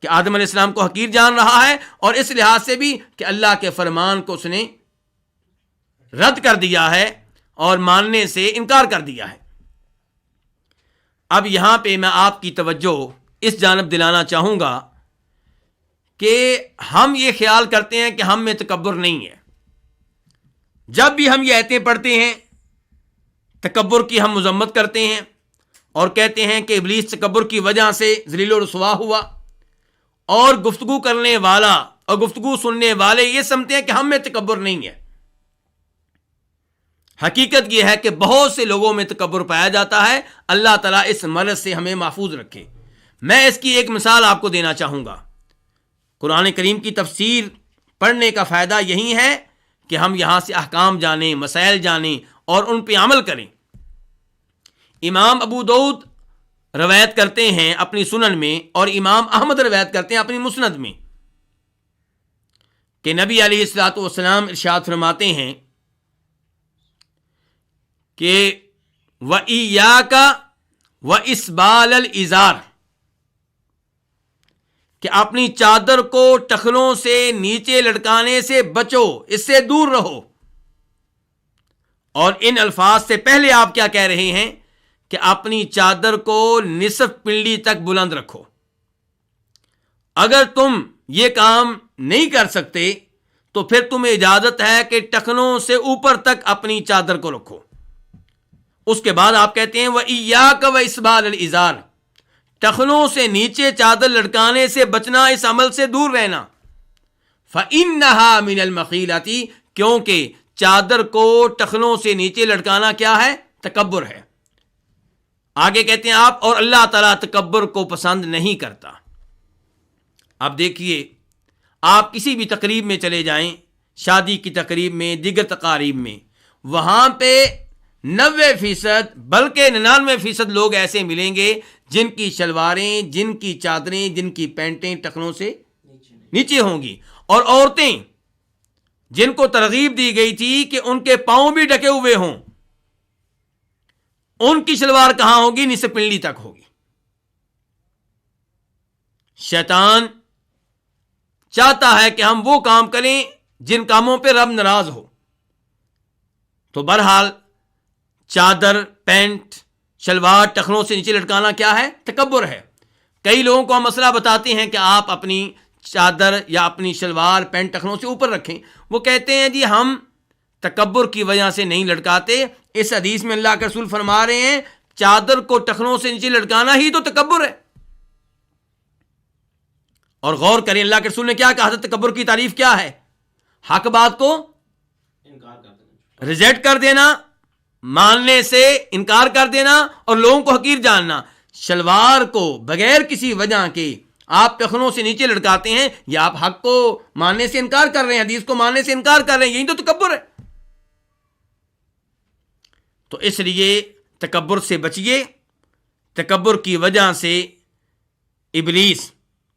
کہ آدم علیہ السلام کو حقیر جان رہا ہے، اور اس لحاظ سے بھی کہ اللہ کے فرمان کو اس نے رد کر دیا ہے اور ماننے سے انکار کر دیا ہے۔ اب یہاں پہ میں آپ کی توجہ اس جانب دلانا چاہوں گا کہ ہم یہ خیال کرتے ہیں کہ ہم میں تکبر نہیں ہے۔ جب بھی ہم یہ آیتیں پڑھتے ہیں تکبر کی ہم مذمت کرتے ہیں اور کہتے ہیں کہ ابلیس تکبر کی وجہ سے ذلیل و رسوا ہوا، اور گفتگو کرنے والا اور گفتگو سننے والے یہ سمجھتے ہیں کہ ہم میں تکبر نہیں ہے۔ حقیقت یہ ہے کہ بہت سے لوگوں میں تکبر پایا جاتا ہے۔ اللہ تعالیٰ اس مرض سے ہمیں محفوظ رکھے۔ میں اس کی ایک مثال آپ کو دینا چاہوں گا۔ قرآن کریم کی تفسیر پڑھنے کا فائدہ یہی ہے کہ ہم یہاں سے احکام جانیں، مسائل جانیں اور ان پہ عمل کریں۔ امام ابو داؤد روایت کرتے ہیں اپنی سنن میں، اور امام احمد روایت کرتے ہیں اپنی مسند میں، کہ نبی علیہ الصلوۃ والسلام ارشاد فرماتے ہیں کہ وَإِيَّاكَ وَإِسْبَالَ الْإِزَارِ، کہ اپنی چادر کو ٹخنوں سے نیچے لٹکانے سے بچو، اس سے دور رہو۔ اور ان الفاظ سے پہلے آپ کیا کہہ رہے ہیں کہ اپنی چادر کو نصف پنڈلی تک بلند رکھو۔ اگر تم یہ کام نہیں کر سکتے تو پھر تمہیں اجازت ہے کہ ٹخنوں سے اوپر تک اپنی چادر کو رکھو۔ اس کے بعد آپ کہتے ہیں وَإِيَّاكَ وَإِسْبَالَ الْإِزَارِ، ٹخنوں سے نیچے چادر لٹکانے سے بچنا، اس عمل سے دور رہنا۔ فَإِنَّهَا مِنَ الْمَخِيلَةِ، کیونکہ چادر کو ٹخنوں سے نیچے لٹکانا کیا ہے؟ تکبر ہے۔ آگے کہتے ہیں آپ اور اللہ تعالیٰ تکبر کو پسند نہیں کرتا۔ اب دیکھیے آپ کسی بھی تقریب میں چلے جائیں، شادی کی تقریب میں، دیگر تقاریب میں، وہاں پہ 90% بلکہ 99% لوگ ایسے ملیں گے جن کی شلواریں، جن کی چادریں، جن کی پینٹیں ٹخنوں سے نیچے ہوں گی، اور عورتیں جن کو ترغیب دی گئی تھی کہ ان کے پاؤں بھی ڈھکے ہوئے ہوں، ان کی شلوار کہاں ہوگی؟ نصف پنڈلی تک ہوگی۔ شیطان چاہتا ہے کہ ہم وہ کام کریں جن کاموں پہ رب ناراض ہو۔ تو بہرحال چادر، پینٹ، شلوار ٹخنوں سے نیچے لٹکانا کیا ہے؟ تکبر ہے۔ کئی لوگوں کو ہم مسئلہ بتاتے ہیں کہ آپ اپنی چادر یا اپنی شلوار پینٹ ٹخنوں سے اوپر رکھیں، وہ کہتے ہیں جی ہم تکبر کی وجہ سے نہیں لٹکاتے۔ اس حدیث میں اللہ کے رسول فرما رہے ہیں چادر کو ٹخنوں سے نیچے لٹکانا ہی تو تکبر ہے۔ اور غور کریں اللہ کے رسول نے کیا کہا تھا؟ تکبر کی تعریف کیا ہے؟ حق بات کو ریجیکٹ کر دینا، ماننے سے انکار کر دینا اور لوگوں کو حقیر جاننا۔ شلوار کو بغیر کسی وجہ کے آپ ٹخنوں سے نیچے لٹکاتے ہیں، یا آپ حق کو ماننے سے انکار کر رہے ہیں، حدیث کو ماننے سے انکار کر رہے ہیں، یہی تو تکبر ہے۔ تو اس لیے تکبر سے بچیے۔ تکبر کی وجہ سے ابلیس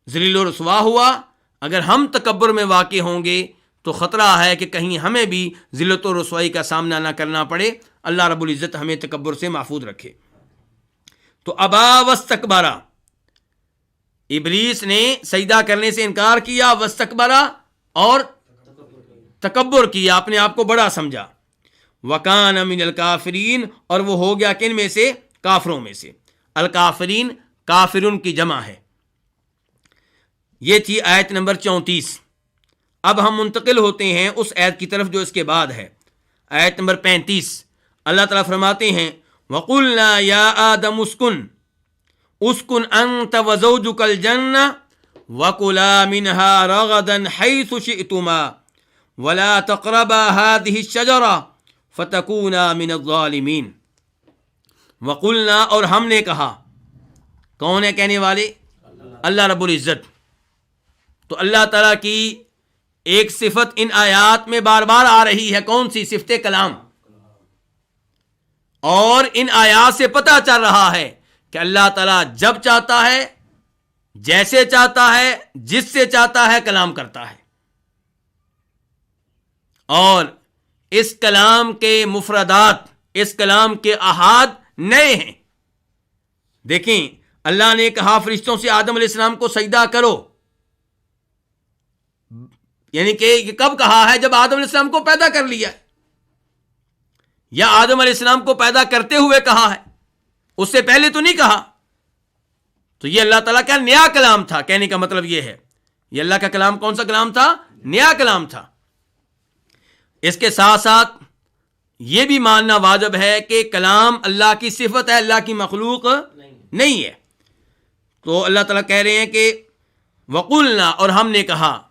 ذلیل و رسوا ہوا۔ اگر ہم تکبر میں واقع ہوں گے تو خطرہ ہے کہ کہیں ہمیں بھی ذلت و رسوائی کا سامنا نہ کرنا پڑے۔ اللہ رب العزت ہمیں تکبر سے محفوظ رکھے۔ تو ابا واستکبرا، ابلیس نے سجدہ کرنے سے انکار کیا، واستکبرا اور تکبر کیا، اپنے آپ کو بڑا سمجھا۔ وکان من الکافرین، اور وہ ہو گیا کن میں سے؟ کافروں میں سے۔ الکافرین کافرون کی جمع ہے۔ یہ تھی آیت نمبر 34۔ اب ہم منتقل ہوتے ہیں اس آیت کی طرف جو اس کے بعد ہے، آیت نمبر 35۔ اللہ تعالیٰ فرماتے ہیں وَقُلْنَا يَا آدَمُ اسْكُنْ أَنْتَ وَزَوْجُكَ الْجَنَّةَ وَكُلَا مِنْهَا رَغَدًا حَيْثُ شِئْتُمَا وَلَا تَقْرَبَا هَٰذِهِ الشَّجَرَةَ فَتَكُونَا مِنَ الظَّالِمِينَ۔ وَقُلْنَا، اور ہم نے کہا۔ کون ہے کہنے والے؟ اللہ رب العزت۔ تو اللہ تعالیٰ کی ایک صفت ان آیات میں بار بار آ رہی ہے، کون سی؟ صفت کلام۔ اور ان آیات سے پتہ چل رہا ہے کہ اللہ تعالیٰ جب چاہتا ہے، جیسے چاہتا ہے، جس سے چاہتا ہے کلام کرتا ہے۔ اور اس کلام کے مفردات، اس کلام کے احاد نئے ہیں۔ دیکھیں اللہ نے کہا فرشتوں سے آدم علیہ السلام کو سجدہ کرو، یعنی کہ یہ کب کہا ہے؟ جب آدم علیہ السلام کو پیدا کر لیا، یا آدم علیہ السلام کو پیدا کرتے ہوئے کہا ہے، اس سے پہلے تو نہیں کہا۔ تو یہ اللہ تعالیٰ کا نیا کلام تھا۔ کہنے کا مطلب یہ ہے یہ اللہ کا کلام کون سا کلام تھا؟ نیا کلام تھا۔ اس کے ساتھ ساتھ یہ بھی ماننا واجب ہے کہ کلام اللہ کی صفت ہے، اللہ کی مخلوق نہیں ہے۔ تو اللہ تعالیٰ کہہ رہے ہیں کہ وَقُلْنَا، اور ہم نے کہا،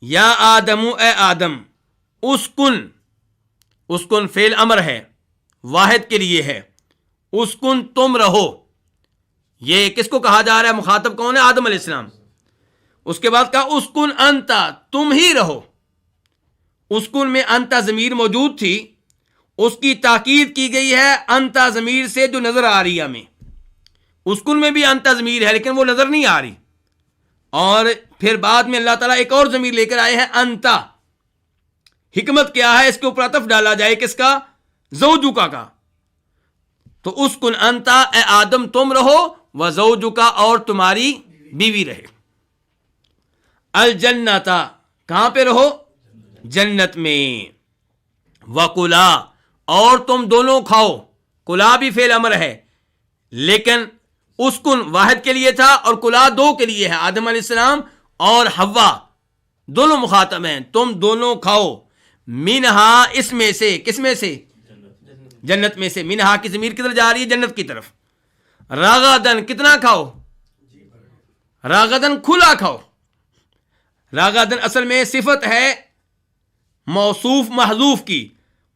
یا آدم، اے آدم، اسکن فعل امر ہے، واحد کے لیے ہے۔ اسکن تم رہو، یہ کس کو کہا جا رہا ہے؟ مخاطب کون ہے؟ آدم علیہ السلام۔ اس کے بعد کہا اسکن انتا، تم ہی رہو۔ اسکن میں انتا ضمیر موجود تھی، اس کی تاکید کی گئی ہے انتا ضمیر سے جو نظر آ رہی ہے ہمیں۔ اسکن میں بھی انتا ضمیر ہے لیکن وہ نظر نہیں آ رہی۔ اور پھر بعد میں اللہ تعالیٰ ایک اور ضمیر لے کر آئے ہیں انتا۔ حکمت کیا ہے؟ اس کے اوپر عطف ڈالا جائے، کس کا؟ زوجکا کا۔ تو اسکن انتا، اے آدم تم رہو، و زوجکا، اور تمہاری بیوی رہے۔ الجنتا، کہاں پہ رہو؟ جنت میں۔ وکلا، اور تم دونوں کھاؤ۔ کلا بھی فعل امر ہے لیکن اسکن واحد کے لیے تھا اور کلا دو کے لیے ہے۔ آدم علیہ السلام اور حوا دونوں مخاطب ہیں۔ تم دونوں کھاؤ، منہا، اس میں سے، کس میں سے؟ جنت میں سے۔ منہا کی ضمیر کدھر جا رہی ہے؟ جنت کی طرف۔ راغدن، کتنا کھاؤ؟ راغدن، کھلا کھاؤ۔ راغدن اصل میں صفت ہے موصوف محذوف کی۔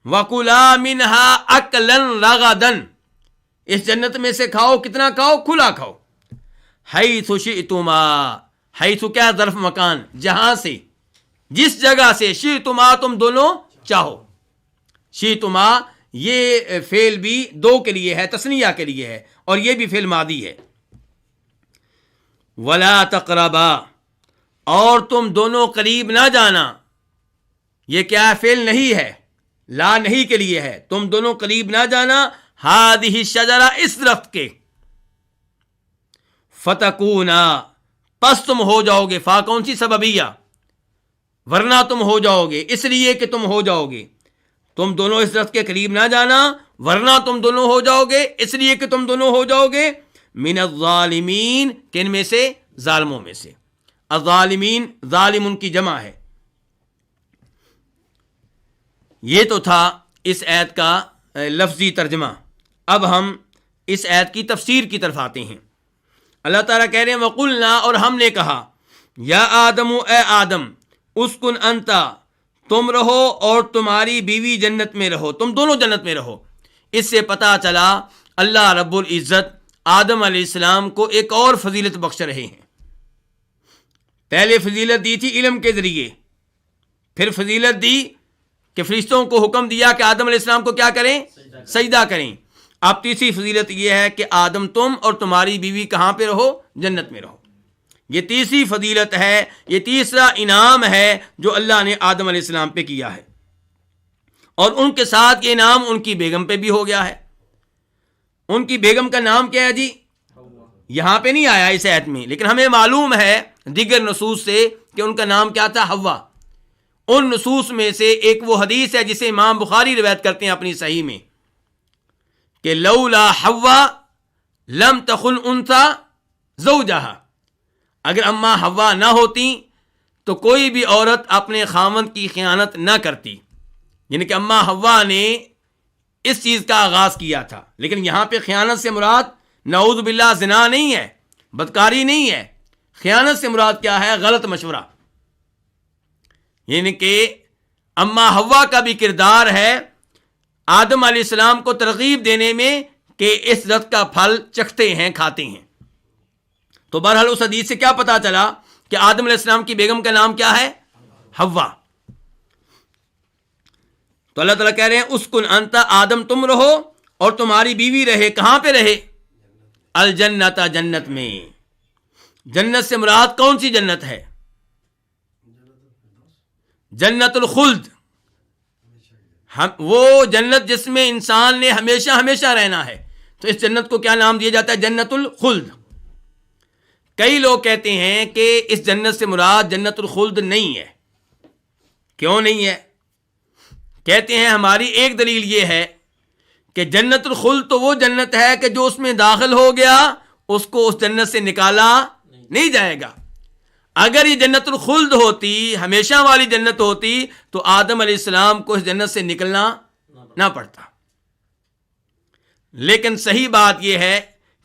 وَكُلَا مِنْهَا أَكْلًا رَغَدًا، اس جنت میں سے کھاؤ، کتنا کھاؤ؟ کھلا کھاؤ۔ حیث شئتما، حیث کیا؟ ظرف مکان، جہاں سے، جس جگہ سے، شئتما تم دونوں چاہو۔ شئتما یہ فعل بھی دو کے لیے ہے، تثنیہ کے لیے ہے، اور یہ بھی فعل ماضی ہے۔ ولا تقربا، اور تم دونوں قریب نہ جانا، یہ کیا فعل نہیں ہے، لا نہیں کے لیے ہے، تم دونوں قریب نہ جانا، ہادہ الشجرہ اس درخت کے، فتکونا پس تم ہو جاؤ گے، فا کون سی سببیہ، ورنہ تم ہو جاؤ گے، اس لیے کہ تم ہو جاؤ گے، تم دونوں اس درخت کے قریب نہ جانا ورنہ تم دونوں ہو جاؤ گے، اس لیے کہ تم دونوں ہو جاؤ گے من الظالمین، کن میں سے، ظالموں میں سے، الظالمین ظالم ان کی جمع ہے۔ یہ تو تھا اس آیت کا لفظی ترجمہ۔ اب ہم اس آیت کی تفسیر کی طرف آتے ہیں۔ اللہ تعالیٰ کہہ رہے ہیں وَقُلْنَا، اور ہم نے کہا، یا آدم، اے آدم، اسکن انتا، تم رہو اور تمہاری بیوی جنت میں رہو، تم دونوں جنت میں رہو۔ اس سے پتہ چلا اللہ رب العزت آدم علیہ السلام کو ایک اور فضیلت بخش رہے ہیں۔ پہلے فضیلت دی تھی علم کے ذریعے، پھر فضیلت دی کہ فرشتوں کو حکم دیا کہ آدم علیہ السلام کو کیا کریں، سجدہ کریں۔ اب تیسری فضیلت یہ ہے کہ آدم تم اور تمہاری بیوی کہاں پہ رہو، جنت میں رہو۔ یہ تیسری فضیلت ہے، یہ تیسرا انعام ہے جو اللہ نے آدم علیہ السلام پہ کیا ہے، اور ان کے ساتھ یہ انعام ان کی بیگم پہ بھی ہو گیا ہے۔ ان کی بیگم کا نام کیا ہے جی؟ یہاں پہ نہیں آیا اس آیت میں، لیکن ہمیں معلوم ہے دیگر نصوص سے کہ ان کا نام کیا تھا، حوا۔ ان نصوص میں سے ایک وہ حدیث ہے جسے امام بخاری روایت کرتے ہیں اپنی صحیح میں کہ لولا حوا لم تخن انثى زوجها، اگر اماں حوا نہ ہوتی تو کوئی بھی عورت اپنے خاوند کی خیانت نہ کرتی، یعنی کہ اماں حوا نے اس چیز کا آغاز کیا تھا۔ لیکن یہاں پہ خیانت سے مراد نعوذ باللہ زنا نہیں ہے، بدکاری نہیں ہے، خیانت سے مراد کیا ہے، غلط مشورہ، یعنی کہ اماں حوا کا بھی کردار ہے آدم علیہ السلام کو ترغیب دینے میں کہ اس درخت کا پھل چکھتے ہیں، کھاتے ہیں۔ تو بہرحال اس حدیث سے کیا پتا چلا کہ آدم علیہ السلام کی بیگم کا نام کیا ہے، حوا۔ تو اللہ تعالیٰ کہہ رہے ہیں اسکن انت، آدم تم رہو اور تمہاری بیوی رہے، کہاں پہ رہے، الجنت، جنت میں۔ جنت سے مراد کون سی جنت ہے، جنت الخلد، وہ جنت جس میں انسان نے ہمیشہ ہمیشہ رہنا ہے۔ تو اس جنت کو کیا نام دیا جاتا ہے، جنت الخلد۔ کئی لوگ کہتے ہیں کہ اس جنت سے مراد جنت الخلد نہیں ہے۔ کیوں نہیں ہے؟ کہتے ہیں ہماری ایک دلیل یہ ہے کہ جنت الخلد تو وہ جنت ہے کہ جو اس میں داخل ہو گیا اس کو اس جنت سے نکالا نہیں جائے گا۔ اگر یہ جنت الخلد ہوتی، ہمیشہ والی جنت ہوتی، تو آدم علیہ السلام کو اس جنت سے نکلنا نہ پڑتا۔ لیکن صحیح بات یہ ہے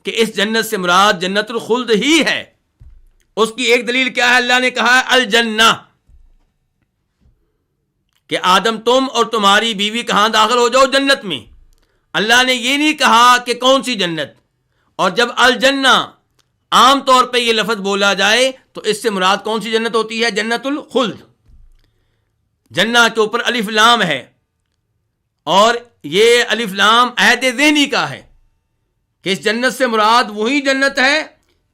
کہ اس جنت سے مراد جنت الخلد ہی ہے۔ اس کی ایک دلیل کیا ہے، اللہ نے کہا ہے الجنہ، کہ آدم تم اور تمہاری بیوی کہاں داخل ہو جاؤ، جنت میں۔ اللہ نے یہ نہیں کہا کہ کون سی جنت۔ اور جب الجنہ عام طور پہ یہ لفظ بولا جائے تو اس سے مراد کون سی جنت ہوتی ہے، جنت الخلد۔ جنہ کے اوپر الف لام ہے، اور یہ الف لام عہد ذہنی کا ہے کہ اس جنت سے مراد وہی جنت ہے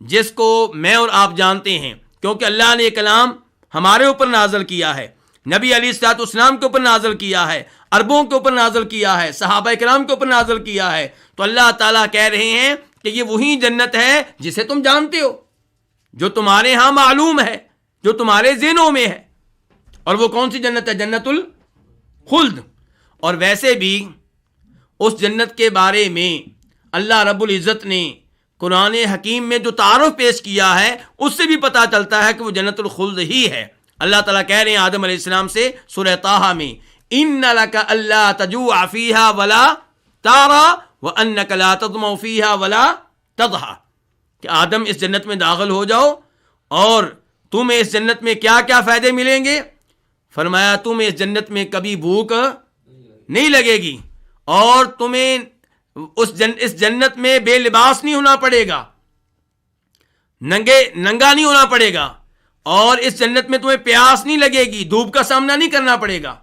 جس کو میں اور آپ جانتے ہیں، کیونکہ اللہ نے یہ کلام ہمارے اوپر نازل کیا ہے، نبی علیہ الصلوۃ والسلام کے اوپر نازل کیا ہے، عربوں کے اوپر نازل کیا ہے، صحابہ کرام کے اوپر نازل کیا ہے۔ تو اللہ تعالیٰ کہہ رہے ہیں کہ یہ وہی جنت ہے جسے تم جانتے ہو، جو تمہارے ہاں معلوم ہے، جو تمہارے ذہنوں میں ہے۔ اور وہ کون سی جنت ہے، جنت الخلد۔ اور ویسے بھی اس جنت کے بارے میں اللہ رب العزت نے قرآن حکیم میں جو تعارف پیش کیا ہے اس سے بھی پتہ چلتا ہے کہ وہ جنت الخلد ہی ہے۔ اللہ تعالیٰ کہہ رہے ہیں آدم علیہ السلام سے سورہ طٰہٰ میں ان لک الا تجوع فیہا ولا تعری وانک لا تظمأ فیہا ولا تضحیٰ، کہ آدم اس جنت میں داخل ہو جاؤ اور تمہیں اس جنت میں کیا کیا فائدے ملیں گے۔ فرمایا تمہیں اس جنت میں کبھی بھوک نہیں لگے گی، اور تمہیں اس جنت میں بے لباس نہیں ہونا پڑے گا، ننگا نہیں ہونا پڑے گا، اور اس جنت میں تمہیں پیاس نہیں لگے گی، دھوپ کا سامنا نہیں کرنا پڑے گا۔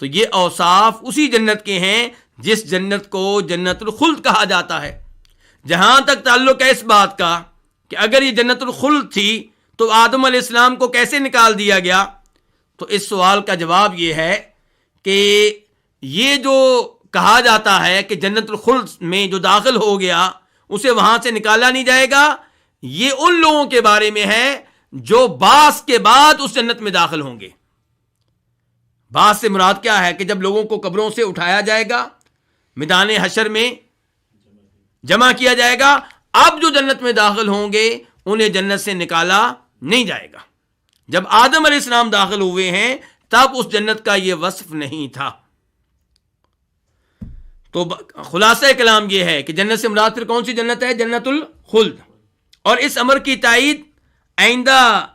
تو یہ اوصاف اسی جنت کے ہیں جس جنت کو جنت الخلد کہا جاتا ہے۔ جہاں تک تعلق ہے اس بات کا کہ اگر یہ جنت الخلد تھی تو آدم علیہ السلام کو کیسے نکال دیا گیا، تو اس سوال کا جواب یہ ہے کہ یہ جو کہا جاتا ہے کہ جنت الخلد میں جو داخل ہو گیا اسے وہاں سے نکالا نہیں جائے گا، یہ ان لوگوں کے بارے میں ہے جو بعث کے بعد اس جنت میں داخل ہوں گے۔ بعث سے مراد کیا ہے کہ جب لوگوں کو قبروں سے اٹھایا جائے گا، میدان حشر میں جمع کیا جائے گا، اب جو جنت میں داخل ہوں گے انہیں جنت سے نکالا نہیں جائے گا۔ جب آدم علیہ السلام داخل ہوئے ہیں تب اس جنت کا یہ وصف نہیں تھا۔ تو خلاصہ کلام یہ ہے کہ جنت سے مراد پھر کون سی جنت ہے؟ جنت الخلد۔ اور اس امر کی تائید آئندہ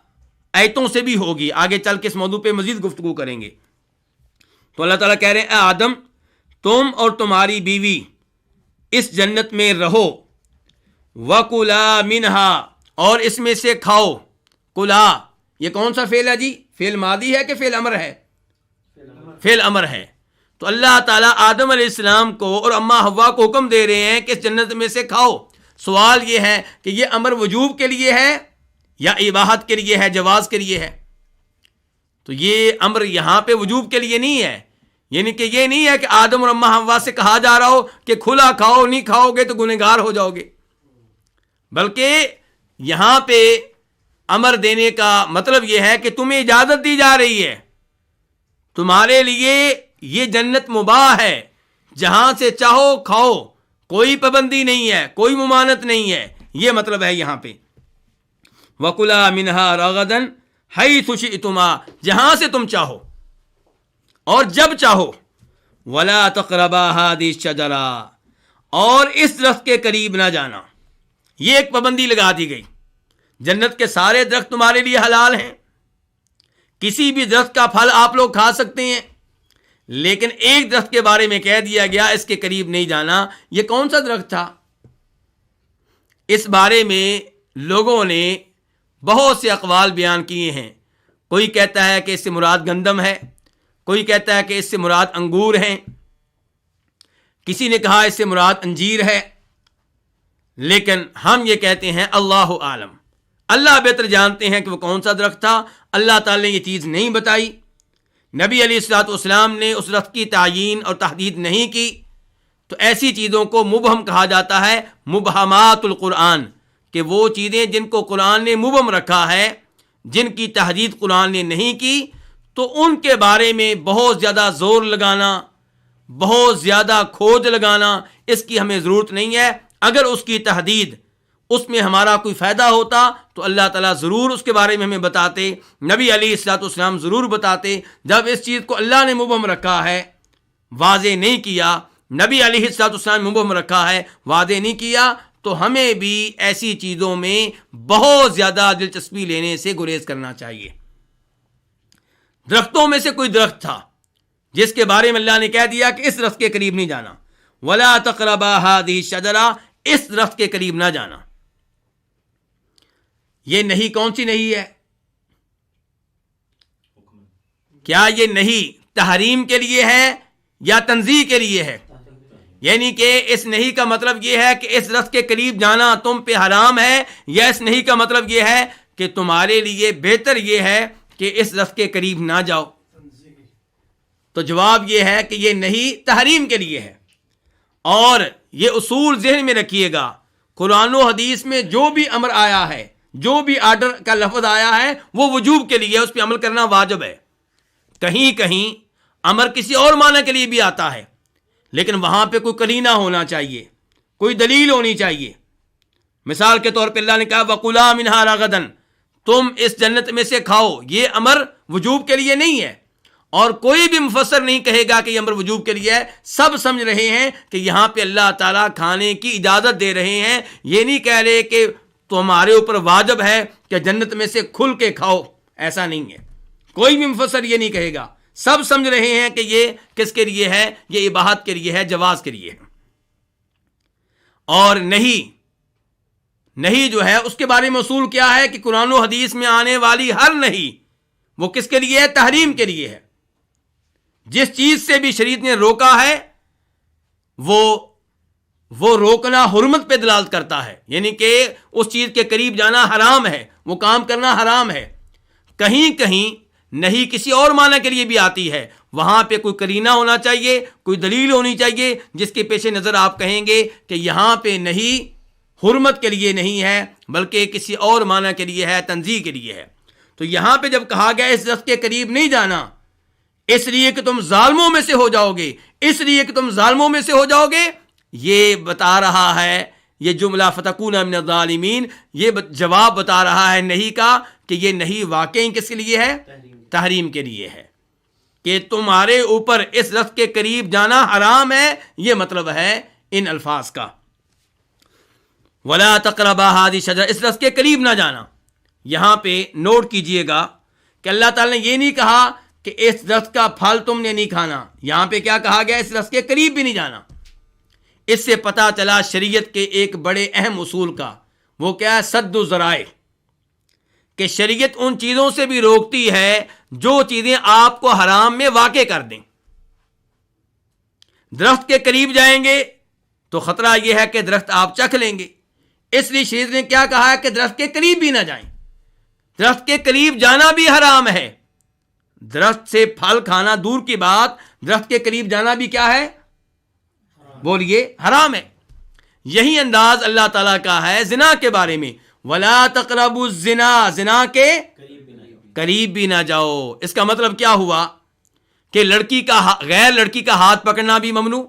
آیتوں سے بھی ہوگی، آگے چل کے اس موضوع پہ مزید گفتگو کریں گے۔ تو اللہ تعالیٰ کہہ رہے ہیں اے آدم تم اور تمہاری بیوی اس جنت میں رہو، وَكُلَا مِنْهَا اور اس میں سے کھاؤ۔ کلا یہ کون سا فعل ہے جی؟ فعل ماضی ہے کہ فعل امر ہے؟ فعل امر ہے۔ تو اللہ تعالیٰ آدم علیہ السلام کو اور اماں حوا کو حکم دے رہے ہیں کہ اس جنت میں سے کھاؤ۔ سوال یہ ہے کہ یہ امر وجوب کے لیے ہے یا اباحت کے لیے ہے، جواز کے لیے ہے؟ تو یہ امر یہاں پہ وجوب کے لیے نہیں ہے، یعنی کہ یہ نہیں ہے کہ آدم اور اماں حوا سے کہا جا رہا ہو کہ کھلا کھاؤ، نہیں کھاؤ گے تو گنہگار ہو جاؤ گے، بلکہ یہاں پہ امر دینے کا مطلب یہ ہے کہ تمہیں اجازت دی جا رہی ہے، تمہارے لیے یہ جنت مباح ہے، جہاں سے چاہو کھاؤ، کوئی پابندی نہیں ہے، کوئی ممانعت نہیں ہے، یہ مطلب ہے یہاں پہ۔ وَكُلَا مِنْهَا رَغَدًا حَيْثُ شِئْتُمَا جہاں سے تم چاہو اور جب چاہو، وَلَا تَقْرَبَا هَٰذِهِ الشَّجَرَةَ اور اس درخت کے قریب نہ جانا۔ یہ ایک پابندی لگا دی گئی۔ جنت کے سارے درخت تمہارے لیے حلال ہیں، کسی بھی درخت کا پھل آپ لوگ کھا سکتے ہیں، لیکن ایک درخت کے بارے میں کہہ دیا گیا اس کے قریب نہیں جانا۔ یہ کون سا درخت تھا؟ اس بارے میں لوگوں نے بہت سے اقوال بیان کیے ہیں۔ کوئی کہتا ہے کہ اس سے مراد گندم ہے، کوئی کہتا ہے کہ اس سے مراد انگور ہیں، کسی نے کہا اس سے مراد انجیر ہے، لیکن ہم یہ کہتے ہیں اللہ عالم، اللہ بہتر جانتے ہیں کہ وہ کون سا درخت تھا۔ اللہ تعالی نے یہ چیز نہیں بتائی، نبی علیہ الصلوۃ والسلام نے اس درخت کی تعیین اور تحدید نہیں کی۔ تو ایسی چیزوں کو مبہم کہا جاتا ہے، مبہمات القرآن، کہ وہ چیزیں جن کو قرآن نے مبہم رکھا ہے، جن کی تحدید قرآن نے نہیں کی، تو ان کے بارے میں بہت زیادہ زور لگانا، بہت زیادہ کھوج لگانا، اس کی ہمیں ضرورت نہیں ہے۔ اگر اس کی تحدید اس میں ہمارا کوئی فائدہ ہوتا تو اللہ تعالیٰ ضرور اس کے بارے میں ہمیں بتاتے، نبی علیہ الصلوۃ والسلام ضرور بتاتے۔ جب اس چیز کو اللہ نے مبہم رکھا ہے، واضح نہیں کیا، نبی علیہ الصلوۃ والسلام نے مبہم رکھا ہے، واضح نہیں کیا، تو ہمیں بھی ایسی چیزوں میں بہت زیادہ دلچسپی لینے سے گریز کرنا چاہیے۔ درختوں میں سے کوئی درخت تھا جس کے بارے میں اللہ نے کہہ دیا کہ اس درخت کے قریب نہیں جانا، وَلَا تَقْرَبَا هَٰذِهِ الشَّجَرَةَ اس درخت کے قریب نہ جانا۔ یہ نہیں کون سی نہیں ہے؟ کیا یہ نہیں تحریم کے لیے ہے یا تنزیہ کے لیے ہے؟ یعنی کہ اس نہیں کا مطلب یہ ہے کہ اس درخت کے قریب جانا تم پہ حرام ہے، یا اس نہیں کا مطلب یہ ہے کہ تمہارے لیے بہتر یہ ہے کہ اس درخت کے قریب نہ جاؤ؟ تو جواب یہ ہے کہ یہ نہیں تحریم کے لیے ہے۔ اور یہ اصول ذہن میں رکھیے گا، قرآن و حدیث میں جو بھی امر آیا ہے، جو بھی آرڈر کا لفظ آیا ہے، وہ وجوب کے لیے، اس پہ عمل کرنا واجب ہے۔ کہیں کہیں امر کسی اور معنی کے لیے بھی آتا ہے، لیکن وہاں پہ کوئی قرینہ ہونا چاہیے، کوئی دلیل ہونی چاہیے۔ مثال کے طور پہ اللہ نے کہا وَكُلَا مِنْهَا رَغَدًا تم اس جنت میں سے کھاؤ، یہ امر وجوب کے لیے نہیں ہے، اور کوئی بھی مفسر نہیں کہے گا کہ یہ امر وجوب کے لیے ہے۔ سب سمجھ رہے ہیں کہ یہاں پہ اللہ تعالیٰ کھانے کی اجازت دے رہے ہیں، یہ نہیں کہہ رہے کہ تمہارے اوپر واجب ہے کہ جنت میں سے کھل کے کھاؤ، ایسا نہیں ہے۔ کوئی بھی مفسر یہ نہیں کہے گا، سب سمجھ رہے ہیں کہ یہ کس کے لیے ہے، یہ اباحت کے لیے ہے، جواز کے لیے ہے۔ اور نہیں جو ہے اس کے بارے میں اصول کیا ہے کہ قرآن و حدیث میں آنے والی ہر نہیں وہ کس کے لیے ہے؟ تحریم کے لیے ہے۔ جس چیز سے بھی شریعت نے روکا ہے وہ روکنا حرمت پہ دلالت کرتا ہے، یعنی کہ اس چیز کے قریب جانا حرام ہے، وہ کام کرنا حرام ہے۔ کہیں کہیں نہیں کسی اور معنی کے لیے بھی آتی ہے، وہاں پہ کوئی قرینہ ہونا چاہیے، کوئی دلیل ہونی چاہیے جس کے پیش نظر آپ کہیں گے کہ یہاں پہ نہیں حرمت کے لیے نہیں ہے بلکہ کسی اور معنی کے لیے ہے، تنزیہ کے لیے ہے۔ تو یہاں پہ جب کہا گیا اس درخت کے قریب نہیں جانا، اس لیے کہ تم ظالموں میں سے ہو جاؤ گے، اس لیے کہ تم ظالموں میں سے ہو جاؤ گے، یہ بتا رہا ہے، یہ جملہ فتکون من الظالمین، یہ جواب بتا رہا ہے نہیں کا کہ یہ نہیں واقعی کس کے لیے ہے؟ تحریم کے لیے ہے، کہ تمہارے اوپر اس درخت کے قریب جانا حرام ہے، یہ مطلب ہے ان الفاظ کا۔ وَلَا تَقْرَبَا هَٰذِهِ الشَّجَرَةَ، اس درخت کے قریب نہ جانا۔ یہاں پہ نوٹ کیجئے گا کہ اللہ تعالیٰ نے یہ نہیں کہا کہ اس درخت کا پھل تم نے نہیں کھانا، یہاں پہ کیا کہا گیا؟ اس درخت کے قریب بھی نہیں جانا۔ اس سے پتہ چلا شریعت کے ایک بڑے اہم اصول کا، وہ کیا ہے؟ سد الذرائع، کہ شریعت ان چیزوں سے بھی روکتی ہے جو چیزیں آپ کو حرام میں واقع کر دیں۔ درخت کے قریب جائیں گے تو خطرہ یہ ہے کہ درخت آپ چکھ لیں گے، اس لیے شریعت نے کیا کہا ہے کہ درخت کے قریب بھی نہ جائیں۔ درخت کے قریب جانا بھی حرام ہے، درخت سے پھل کھانا دور کی بات، درخت کے قریب جانا بھی کیا ہے؟ بولیے، حرام ہے۔ یہی انداز اللہ تعالیٰ کا ہے زنا کے بارے میں، وَلَا تَقْرَبُوا الزِّنَا، زنا کے قریب بھی نہ جاؤ۔ اس کا مطلب کیا ہوا کہ غیر لڑکی کا ہاتھ پکڑنا بھی ممنوع،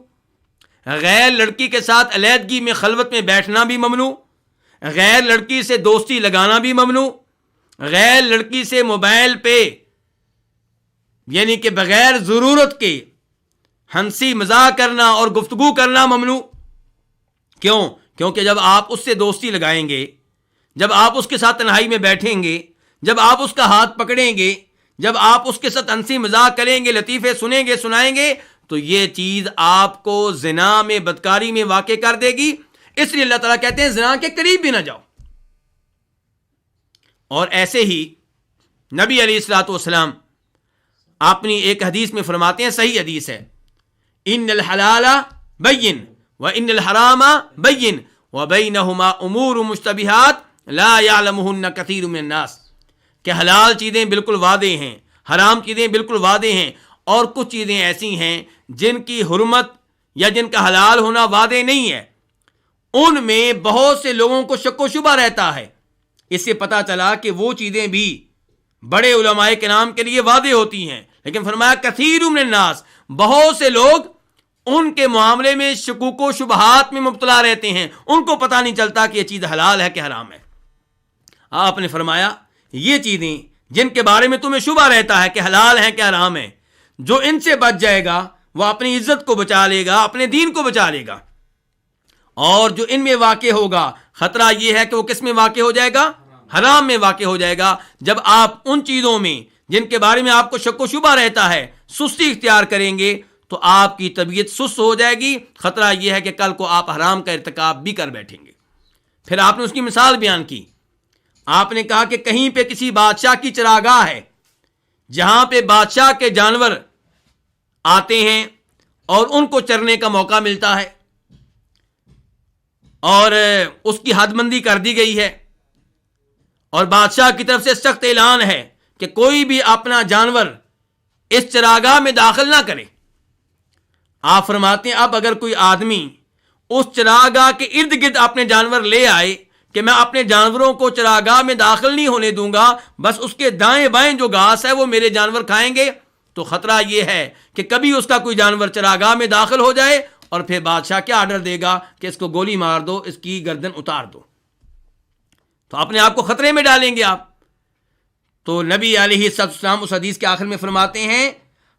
غیر لڑکی کے ساتھ علیحدگی میں خلوت میں بیٹھنا بھی ممنوع، غیر لڑکی سے دوستی لگانا بھی ممنوع، غیر لڑکی سے موبائل پہ یعنی کہ بغیر ضرورت کے ہنسی مذاق کرنا اور گفتگو کرنا ممنوع۔ کیوں؟ کیونکہ جب آپ اس سے دوستی لگائیں گے، جب آپ اس کے ساتھ تنہائی میں بیٹھیں گے، جب آپ اس کا ہاتھ پکڑیں گے، جب آپ اس کے ساتھ ہنسی مذاق کریں گے، لطیفے سنیں گے، سنائیں گے، تو یہ چیز آپ کو زنا میں، بدکاری میں واقع کر دے گی۔ اس لیے اللہ تعالیٰ کہتے ہیں زنا کے قریب بھی نہ جاؤ۔ اور ایسے ہی نبی علیہ الصلوۃ والسلام اپنی ایک حدیث میں فرماتے ہیں، صحیح حدیث ہے، ان الحلال بین وان الحرام بین وبینہما امور مشتبہات لا یعلمہن کثیر من الناس، کہ حلال چیزیں بالکل واضح ہیں، حرام چیزیں بالکل واضح ہیں، اور کچھ چیزیں ایسی ہیں جن کی حرمت یا جن کا حلال ہونا واضح نہیں ہے، ان میں بہت سے لوگوں کو شک و شبہ رہتا ہے۔ اس سے پتہ چلا کہ وہ چیزیں بھی بڑے علماء کرام کے لیے واضح ہوتی ہیں، لیکن فرمایا کثیر من الناس، بہت سے لوگ ان کے معاملے میں شکوک و شبہات میں مبتلا رہتے ہیں، ان کو پتہ نہیں چلتا کہ یہ چیز حلال ہے کہ حرام ہے۔ آپ نے فرمایا یہ چیزیں جن کے بارے میں تمہیں شبہ رہتا ہے کہ حلال ہیں کہ حرام ہیں، جو ان سے بچ جائے گا وہ اپنی عزت کو بچا لے گا، اپنے دین کو بچا لے گا، اور جو ان میں واقع ہوگا خطرہ یہ ہے کہ وہ کس میں واقع ہو جائے گا؟ حرام میں واقع ہو جائے گا۔ جب آپ ان چیزوں میں جن کے بارے میں آپ کو شک و شبہ رہتا ہے سستی اختیار کریں گے تو آپ کی طبیعت سست ہو جائے گی، خطرہ یہ ہے کہ کل کو آپ حرام کا ارتکاب بھی کر بیٹھیں گے۔ پھر آپ نے اس کی مثال بیان کی، آپ نے کہا کہ کہیں پہ کسی بادشاہ کی چراگاہ ہے جہاں پہ بادشاہ کے جانور آتے ہیں اور ان کو چرنے کا موقع ملتا ہے، اور اس کی حد بندی کر دی گئی ہے، اور بادشاہ کی طرف سے سخت اعلان ہے کہ کوئی بھی اپنا جانور اس چراگاہ میں داخل نہ کرے۔ آپ فرماتے ہیں اب اگر کوئی آدمی اس چراگاہ کے ارد گرد اپنے جانور لے آئے کہ میں اپنے جانوروں کو چراگاہ میں داخل نہیں ہونے دوں گا، بس اس کے دائیں بائیں جو گھاس ہے وہ میرے جانور کھائیں گے، تو خطرہ یہ ہے کہ کبھی اس کا کوئی جانور چراگاہ میں داخل ہو جائے اور پھر بادشاہ کیا آرڈر دے گا کہ اس کو گولی مار دو، اس کی گردن اتار دو، تو اپنے آپ کو خطرے میں ڈالیں گے آپ۔ تو نبی علیہ السلام اس حدیث کے آخر میں فرماتے ہیں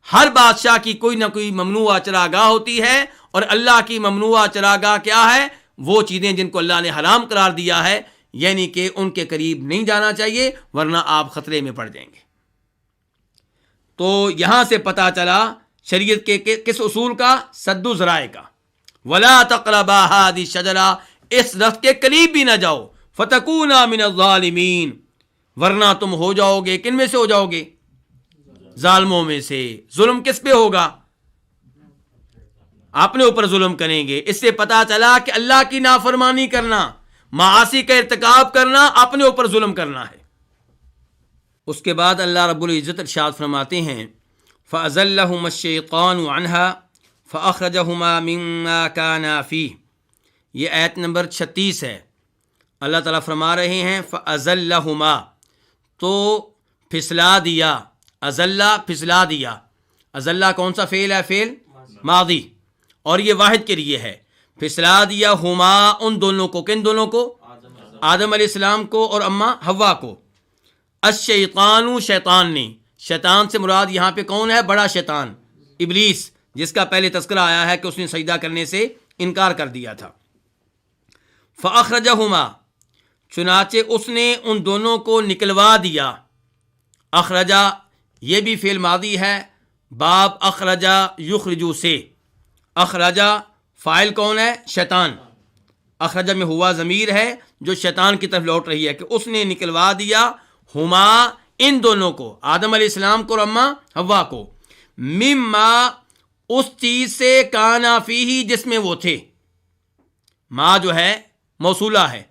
ہر بادشاہ کی کوئی نہ کوئی ممنوعہ چراگاہ ہوتی ہے، اور اللہ کی ممنوعہ چراگاہ کیا ہے؟ وہ چیزیں جن کو اللہ نے حرام قرار دیا ہے، یعنی کہ ان کے قریب نہیں جانا چاہیے ورنہ آپ خطرے میں پڑ جائیں گے۔ تو یہاں سے پتہ چلا شریعت کے کس اصول کا؟ سد الذرائع کا۔ وَلَا تَقْرَبَا هَٰذِهِ الشَّجَرَةَ، اس درخت کے قریب بھی نہ جاؤ، فَتَكُونَا مِنَ الظَّالِمِينَ، ورنہ تم ہو جاؤ گے، کن میں سے ہو جاؤ گے؟ ظالموں میں سے۔ ظلم کس پہ ہوگا؟ اپنے اوپر ظلم کریں گے۔ اس سے پتا چلا کہ اللہ کی نافرمانی کرنا، معاصی کا ارتکاب کرنا، اپنے اوپر ظلم کرنا ہے۔ اس کے بعد اللہ رب العزت ارشاد فرماتے ہیں فَأَزَلَّهُمَا الشَّيْطَانُ عَنْهَا فَأَخْرَجَهُمَا مِمَّا كَانَا فِيهِ۔ یہ آیت نمبر 36 ہے۔ اللہ تعالیٰ فرما رہے ہیں فَأَزَلَّهُمَا، تو پھسلا دیا، ازلہ پھسلا دیا۔ ازلہ کون سا فعل ہے؟ فعل ماضی، اور یہ واحد کے لیے ہے۔ پھسلا دیا ہما، ان دونوں کو، کن دونوں کو؟ آدم علیہ السلام کو اور اماں حوا کو۔ الشیطان، شیطان نے، شیطان سے مراد یہاں پہ کون ہے؟ بڑا شیطان ابلیس، جس کا پہلے تذکرہ آیا ہے کہ اس نے سجدہ کرنے سے انکار کر دیا تھا۔ فاخرجہما، چنانچہ اس نے ان دونوں کو نکلوا دیا۔ اخرجا یہ بھی فعل ماضی ہے، باب اخرجا یخرجو سے۔ اخرجا فاعل کون ہے؟ شیطان۔ اخرجا میں ہوا ضمیر ہے جو شیطان کی طرف لوٹ رہی ہے کہ اس نے نکلوا دیا ہما، ان دونوں کو، آدم علیہ السلام کو اور اماں حوا کو، مما، اس چیز سے، کانا فیہ، جس میں وہ تھے۔ ما جو ہے موصولہ ہے،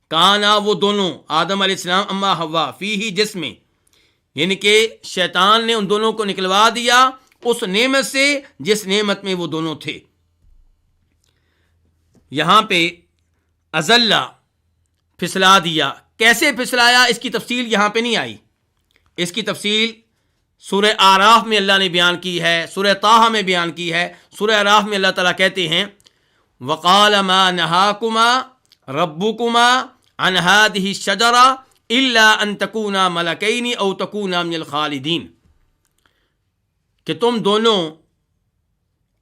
کانا وہ دونوں، آدم علیہ السلام اماں حوا، فیہ جس میں، یعنی کہ شیطان نے ان دونوں کو نکلوا دیا اس نعمت سے جس نعمت میں وہ دونوں تھے۔ یہاں پہ ازلہ پھسلا دیا، کیسے پھسلایا اس کی تفصیل یہاں پہ نہیں آئی۔ اس کی تفصیل سورہ آراف میں اللہ نے بیان کی ہے، سورہ طٰہٰ میں بیان کی ہے۔ سورہ آراف میں اللہ تعالیٰ کہتے ہیں وَقَالَ مَا نَهَاكُمَا رَبُّكُمَا عَنْ هَٰذِهِ الشَّجَرَةِ إِلَّا أَن تَكُونَا مَلَكَيْنِ أَوْ تَكُونَا مِنَ الْخَالِدِينَ، کہ تم دونوں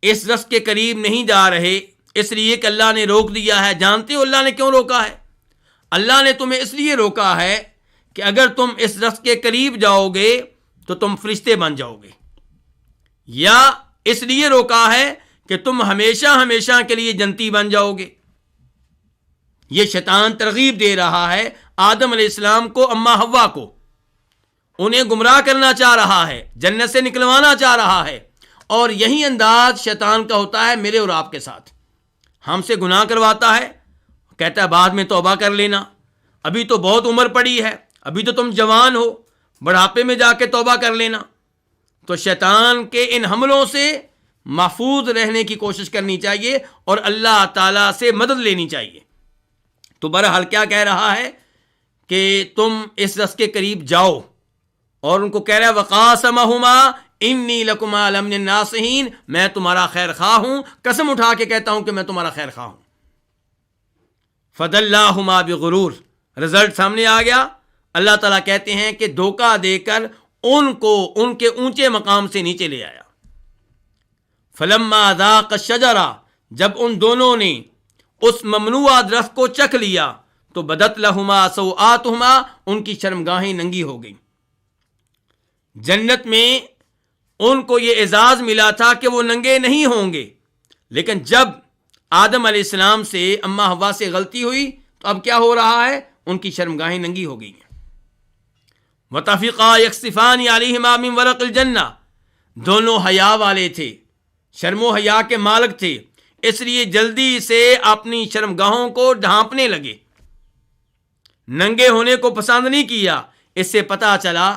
اس رس کے قریب نہیں جا رہے، اس لیے کہ اللہ نے روک دیا ہے۔ جانتے ہو اللہ نے کیوں روکا ہے؟ اللہ نے تمہیں اس لیے روکا ہے کہ اگر تم اس رس کے قریب جاؤ گے تو تم فرشتے بن جاؤ گے، یا اس لیے روکا ہے کہ تم ہمیشہ ہمیشہ کے لیے جنتی بن جاؤ گے۔ یہ شیطان ترغیب دے رہا ہے آدم علیہ السلام کو، اماں حوا کو، انہیں گمراہ کرنا چاہ رہا ہے، جنت سے نکلوانا چاہ رہا ہے۔ اور یہی انداز شیطان کا ہوتا ہے میرے اور آپ کے ساتھ۔ ہم سے گناہ کرواتا ہے، کہتا ہے بعد میں توبہ کر لینا، ابھی تو بہت عمر پڑی ہے، ابھی تو تم جوان ہو، بڑھاپے میں جا کے توبہ کر لینا۔ تو شیطان کے ان حملوں سے محفوظ رہنے کی کوشش کرنی چاہیے اور اللہ تعالیٰ سے مدد لینی چاہیے۔ تو بہرحال کیا کہہ رہا ہے کہ تم اس رس کے قریب جاؤ، اور ان کو کہہ رہا ہے وَقَاسَمَهُمَا إِنِّي لَكُمَا لَمِنَ النَّاصِحِينَ، میں تمہارا خیر خواہ ہوں، قسم اٹھا کے کہتا ہوں کہ میں تمہارا خیر خواہ ہوں۔ فَدَلَّاهُمَا بِغُرُورٍ، رزلٹ سامنے آ گیا۔ اللہ تعالیٰ کہتے ہیں کہ دھوکہ دے کر ان کو ان کے اونچے مقام سے نیچے لے آیا۔ فَلَمَّا ذَاقَ الشَّجَرَةَ، جب ان دونوں نے اس ممنوعہ درخت کو چکھ لیا تو بدت لہما سوآتہما، ان کی شرمگاہیں ننگی ہو گئیں۔ جنت میں ان کو یہ اعزاز ملا تھا کہ وہ ننگے نہیں ہوں گے، لیکن جب آدم علیہ السلام سے، اماں حوا سے غلطی ہوئی تو اب کیا ہو رہا ہے؟ ان کی شرمگاہیں ننگی ہو گئی ہیں۔ وَطَفِقَا يَخْصِفَانِ عَلَيْهِمَا مِنْ وَرَقِ الْجَنَّةِ، دونوں حیا والے تھے، شرم و حیا کے مالک تھے، اس لیے جلدی سے اپنی شرمگاہوں کو ڈھانپنے لگے، ننگے ہونے کو پسند نہیں کیا۔ اس سے پتہ چلا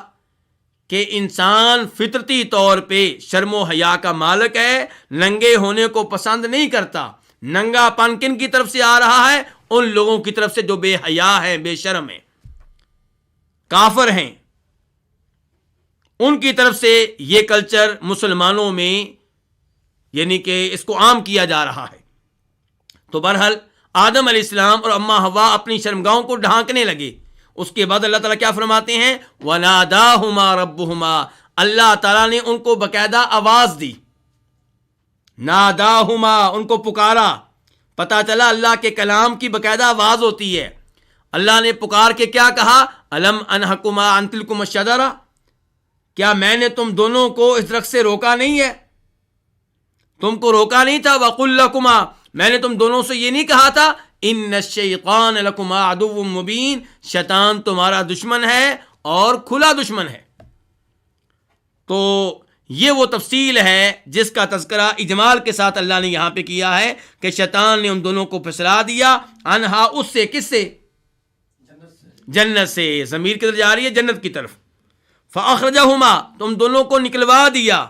کہ انسان فطرتی طور پہ شرم و حیا کا مالک ہے، ننگے ہونے کو پسند نہیں کرتا۔ ننگا پن کن کی طرف سے آ رہا ہے؟ ان لوگوں کی طرف سے جو بے حیا ہیں، بے شرم ہیں، کافر ہیں، ان کی طرف سے یہ کلچر مسلمانوں میں یعنی کہ اس کو عام کیا جا رہا ہے۔ تو بہرحال آدم علیہ السلام اور اماں حوا اپنی شرمگاہوں کو ڈھانکنے لگے۔ اس کے بعد اللہ تعالیٰ کیا فرماتے ہیں وَنَادَاهُمَا رَبُّهُمَا، اللہ تعالیٰ نے ان کو باقاعدہ آواز دی، ناداہما، ان کو پکارا۔ پتہ چلا اللہ کے کلام کی باقاعدہ آواز ہوتی ہے۔ اللہ نے پکار کے کیا کہا؟ الم انہکما عن تلکما الشجرہ، کیا میں نے تم دونوں کو اس درخت سے روکا نہیں ہے؟ تم کو روکا نہیں تھا؟ وَقُلْ لَكُمَا، میں نے تم دونوں سے یہ نہیں کہا تھا ان الشیطان لکما عدو مبین، شیطان تمہارا دشمن ہے اور کھلا دشمن ہے۔ تو یہ وہ تفصیل ہے جس کا تذکرہ اجمال کے ساتھ اللہ نے یہاں پہ کیا ہے کہ شیطان نے ان دونوں کو پھسلا دیا، انہا، اس سے، کس سے؟ جنت سے۔ ضمیر کدھر جا رہی ہے؟ جنت کی طرف۔ فاخرجہما تم دونوں کو نکلوا دیا،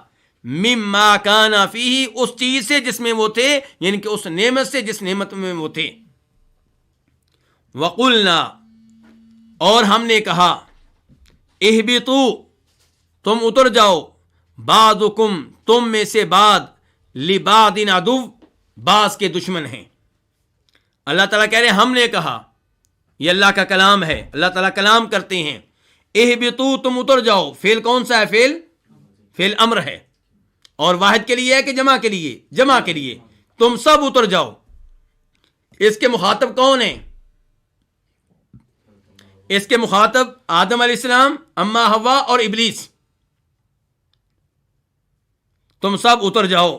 مما کان فیہ اس چیز سے جس میں وہ تھے، یعنی کہ اس نعمت سے جس نعمت میں وہ تھے. وقلنا اور ہم نے کہا، اہبطوا تم اتر جاؤ، بعضکم تم میں سے بعض، لبعض عدو بعض کے دشمن ہیں. اللہ تعالیٰ کہہ رہے ہیں ہم نے کہا، یہ اللہ کا کلام ہے، اللہ تعالیٰ کلام کرتے ہیں. اہبطوا تم اتر جاؤ، فعل کون سا ہے؟ فعل امر ہے، اور واحد کے لیے ہے کہ جمع کے لیے؟ جمع کے لیے. تم سب اتر جاؤ. اس کے مخاطب کون ہیں؟ اس کے مخاطب آدم علیہ السلام، اما حوا اور ابلیس. تم سب اتر جاؤ.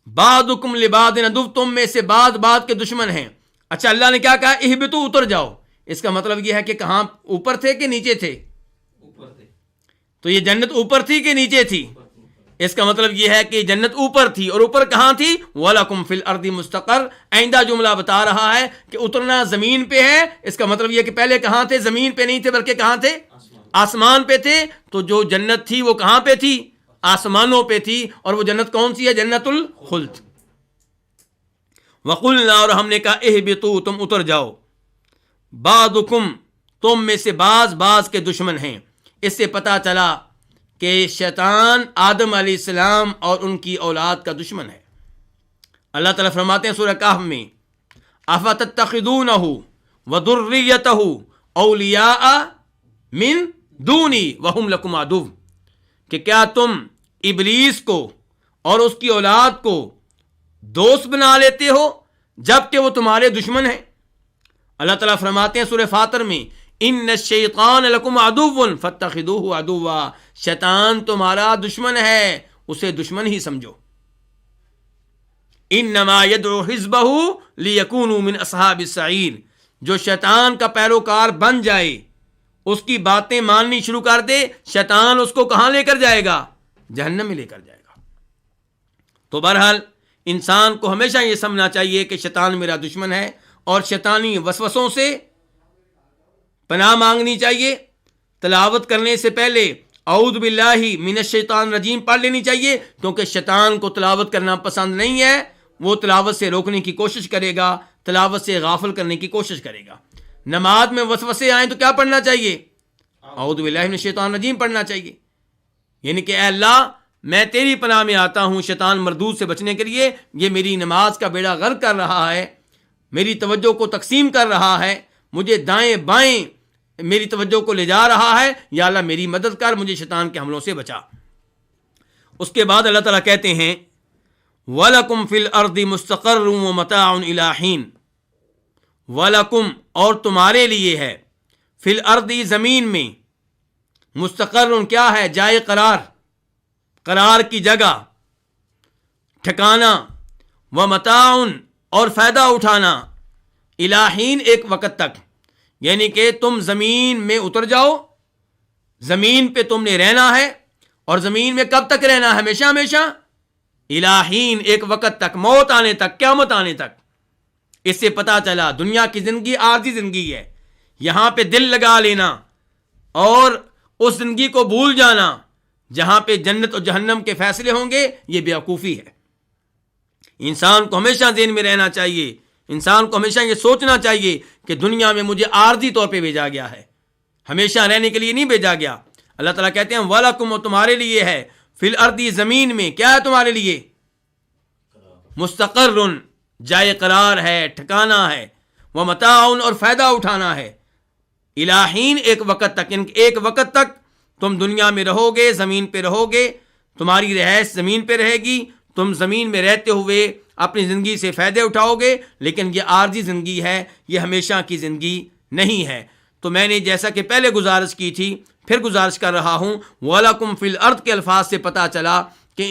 بعضکم لبعض عدو تم میں سے بعض بعض کے دشمن ہیں. اچھا اللہ نے کیا کہا؟ اہبطوا اتر جاؤ. اس کا مطلب یہ ہے کہ کہاں اوپر تھے کہ نیچے تھے؟ اوپر تھے. تو یہ جنت اوپر تھی کہ نیچے تھی؟ اس کا مطلب یہ ہے کہ جنت اوپر تھی. اور اوپر کہاں تھی؟ وَلَكُمْ فِي الْأَرْضِ مُسْتَقَرٌ. آئندہ جملہ بتا رہا ہے کہ اترنا زمین پہ ہے. اس کا مطلب یہ کہ پہلے کہاں تھے؟ زمین پہ نہیں تھے بلکہ کہاں تھے؟ آسمان پہ تھے. تو جو جنت تھی وہ کہاں پہ تھی؟ آسمانوں پہ تھی. اور وہ جنت کون سی ہے؟ جنت الخلد. وَقُلْنَا اور ہم نے کہا، اہبطوا تم اتر جاؤ، بعضکم تم میں سے بعض بعض کے دشمن ہیں. اس سے پتہ چلا کہ شیطان آدم علیہ السلام اور ان کی اولاد کا دشمن ہے. اللہ تعالیٰ فرماتے ہیں سورہ کہف میں، افتتخذونہ وذریتہ اولیاء من دونی وہم لکم عدو، کہ کیا تم ابلیس کو اور اس کی اولاد کو دوست بنا لیتے ہو جبکہ وہ تمہارے دشمن ہیں. اللہ تعالیٰ فرماتے ہیں سورہ فاطر میں، ان الشیطان لکم عدو فاتخذوہ عدوا، شیطان تمہارا دشمن ہے، اسے دشمن ہی سمجھو. انما یدعو حزبہ لیکونوا من اصحاب السعیر، جو شیطان کا پیروکار بن جائے، اس کی باتیں ماننی شروع کر دے، شیطان اس کو کہاں لے کر جائے گا؟ جہنم میں لے کر جائے گا. تو بہرحال انسان کو ہمیشہ یہ سمجھنا چاہیے کہ شیطان میرا دشمن ہے، اور شیطانی وسوسوں سے پناہ مانگنی چاہیے. تلاوت کرنے سے پہلے اعوذ باللہ من الشیطان الرجیم پڑھ لینی چاہیے، کیونکہ شیطان کو تلاوت کرنا پسند نہیں ہے. وہ تلاوت سے روکنے کی کوشش کرے گا، تلاوت سے غافل کرنے کی کوشش کرے گا. نماز میں وسوسے آئیں تو کیا پڑھنا چاہیے؟ اعوذ باللہ من الشیطان الرجیم پڑھنا چاہیے. یعنی کہ اے اللہ میں تیری پناہ میں آتا ہوں شیطان مردود سے بچنے کے لیے. یہ میری نماز کا بیڑا غرق کر رہا ہے، میری توجہ کو تقسیم کر رہا ہے، مجھے دائیں بائیں میری توجہ کو لے جا رہا ہے. یا اللہ میری مدد کر، مجھے شیطان کے حملوں سے بچا. اس کے بعد اللہ تعالیٰ کہتے ہیں، وَلَكُمْ فِي الْأَرْضِ مُسْتَقَرٌّ وَمَتَاعٌ إِلَىٰ حِينٍ. وَلَكُمْ اور تمہارے لیے ہے، فِي الْأَرْضِ زمین میں، مستقر کیا ہے؟ جائے قرار، قرار کی جگہ، ٹھکانہ، وَمَتَاعٌ اور فائدہ اٹھانا، إِلَىٰ حِينٍ ایک وقت تک. یعنی کہ تم زمین میں اتر جاؤ، زمین پہ تم نے رہنا ہے. اور زمین میں کب تک رہنا ہے؟ ہمیشہ ہمیشہ. إِلَىٰ حِينٍ ایک وقت تک، موت آنے تک، قیامت آنے تک. اس سے پتہ چلا دنیا کی زندگی عارضی زندگی ہے. یہاں پہ دل لگا لینا اور اس زندگی کو بھول جانا جہاں پہ جنت اور جہنم کے فیصلے ہوں گے، یہ بیوقوفی ہے. انسان کو ہمیشہ ذہن میں رہنا چاہیے، انسان کو ہمیشہ یہ سوچنا چاہیے کہ دنیا میں مجھے عارضی طور پہ بھیجا گیا ہے، ہمیشہ رہنے کے لیے نہیں بھیجا گیا. اللہ تعالیٰ کہتے ہیں وَلَكُمْ تمہارے لیے ہے، فِي الْأَرْضِ زمین میں کیا ہے تمہارے لیے؟ مستقر جائے قرار ہے، ٹھکانہ ہے، وَمَتَاعٌ اور فائدہ اٹھانا ہے، إِلَىٰ حِينٍ ایک وقت تک. ایک وقت تک تم دنیا میں رہو گے، زمین پہ رہو گے، تمہاری رہائش زمین پہ رہے گی، تم زمین میں رہتے ہوئے اپنی زندگی سے فائدے اٹھاؤ گے. لیکن یہ عارضی زندگی ہے، یہ ہمیشہ کی زندگی نہیں ہے. تو میں نے جیسا کہ پہلے گزارش کی تھی پھر گزارش کر رہا ہوں، وَلَكُمْ فِي الْأَرْضِ کے الفاظ سے پتہ چلا کہ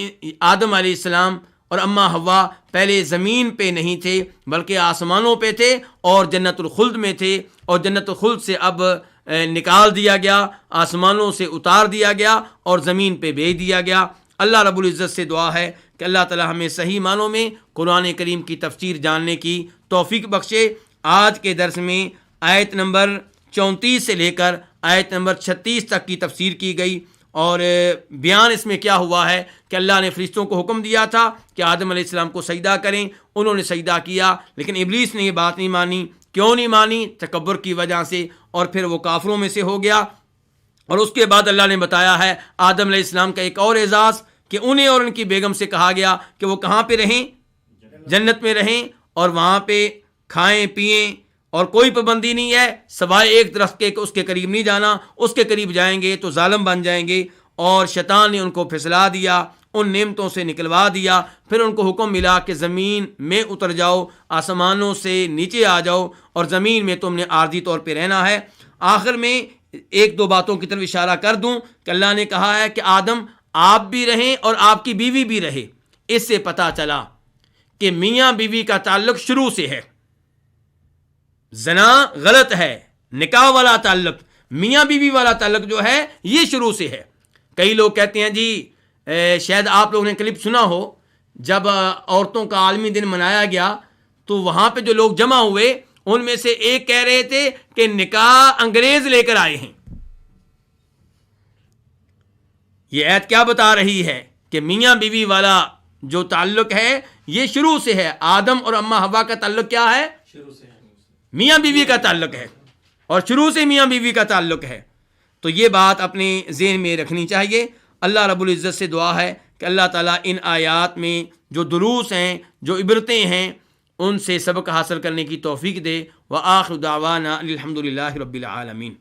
آدم علیہ السلام اور اما حوا پہلے زمین پہ نہیں تھے بلکہ آسمانوں پہ تھے اور جنت الخلد میں تھے. اور جنت الخلد سے اب نکال دیا گیا، آسمانوں سے اتار دیا گیا اور زمین پہ بھیج دیا گیا. اللہ رب العزت سے دعا ہے کہ اللہ تعالی ہمیں صحیح معنوں میں قرآن کریم کی تفسیر جاننے کی توفیق بخشے. آج کے درس میں آیت نمبر 34 سے لے کر آیت نمبر 36 تک کی تفسیر کی گئی، اور بیان اس میں کیا ہوا ہے کہ اللہ نے فرشتوں کو حکم دیا تھا کہ آدم علیہ السلام کو سجدہ کریں، انہوں نے سجدہ کیا، لیکن ابلیس نے یہ بات نہیں مانی۔ کیوں نہیں مانی؟ تکبر کی وجہ سے، اور پھر وہ کافروں میں سے ہو گیا۔ اور اس کے بعد اللہ نے بتایا ہے آدم علیہ السلام کا ایک اور اعزاز کہ انہیں اور ان کی بیگم سے کہا گیا کہ وہ کہاں پہ رہیں؟ جنت میں رہیں، اور وہاں پہ کھائیں پئیں، اور کوئی پابندی نہیں ہے سوائے ایک درخت کے کہ اس کے قریب نہیں جانا، اس کے قریب جائیں گے تو ظالم بن جائیں گے۔ اور شیطان نے ان کو پھسلا دیا، ان نعمتوں سے نکلوا دیا، پھر ان کو حکم ملا کہ زمین میں اتر جاؤ، آسمانوں سے نیچے آ جاؤ، اور زمین میں تم نے عارضی طور پہ رہنا ہے۔ آخر میں ایک دو باتوں کی طرف اشارہ کر دوں کہ اللہ نے کہا ہے کہ آدم آپ بھی رہیں اور آپ کی بیوی بھی رہے۔ اس سے پتہ چلا کہ میاں بیوی کا تعلق شروع سے ہے، زنا غلط ہے، نکاح والا تعلق، میاں بیوی والا تعلق جو ہے یہ شروع سے ہے۔ کئی لوگ کہتے ہیں جی شاید آپ لوگوں نے کلپ سنا ہو، جب عورتوں کا عالمی دن منایا گیا تو وہاں پہ جو لوگ جمع ہوئے ان میں سے ایک کہہ رہے تھے کہ نکاح انگریز لے کر آئے ہیں۔ یہ آیت کیا بتا رہی ہے کہ میاں بیوی والا جو تعلق ہے یہ شروع سے ہے۔ آدم اور اماں حوا کا تعلق کیا ہے؟ شروع سے میاں بیوی کا تعلق ہے، اور شروع سے میاں بیوی کا تعلق ہے۔ تو یہ بات اپنے ذہن میں رکھنی چاہیے۔ اللہ رب العزت سے دعا ہے کہ اللہ تعالیٰ ان آیات میں جو دروس ہیں، جو عبرتیں ہیں، ان سے سبق حاصل کرنے کی توفیق دے۔ وآخر دعوانا الحمد للہ رب العالمین۔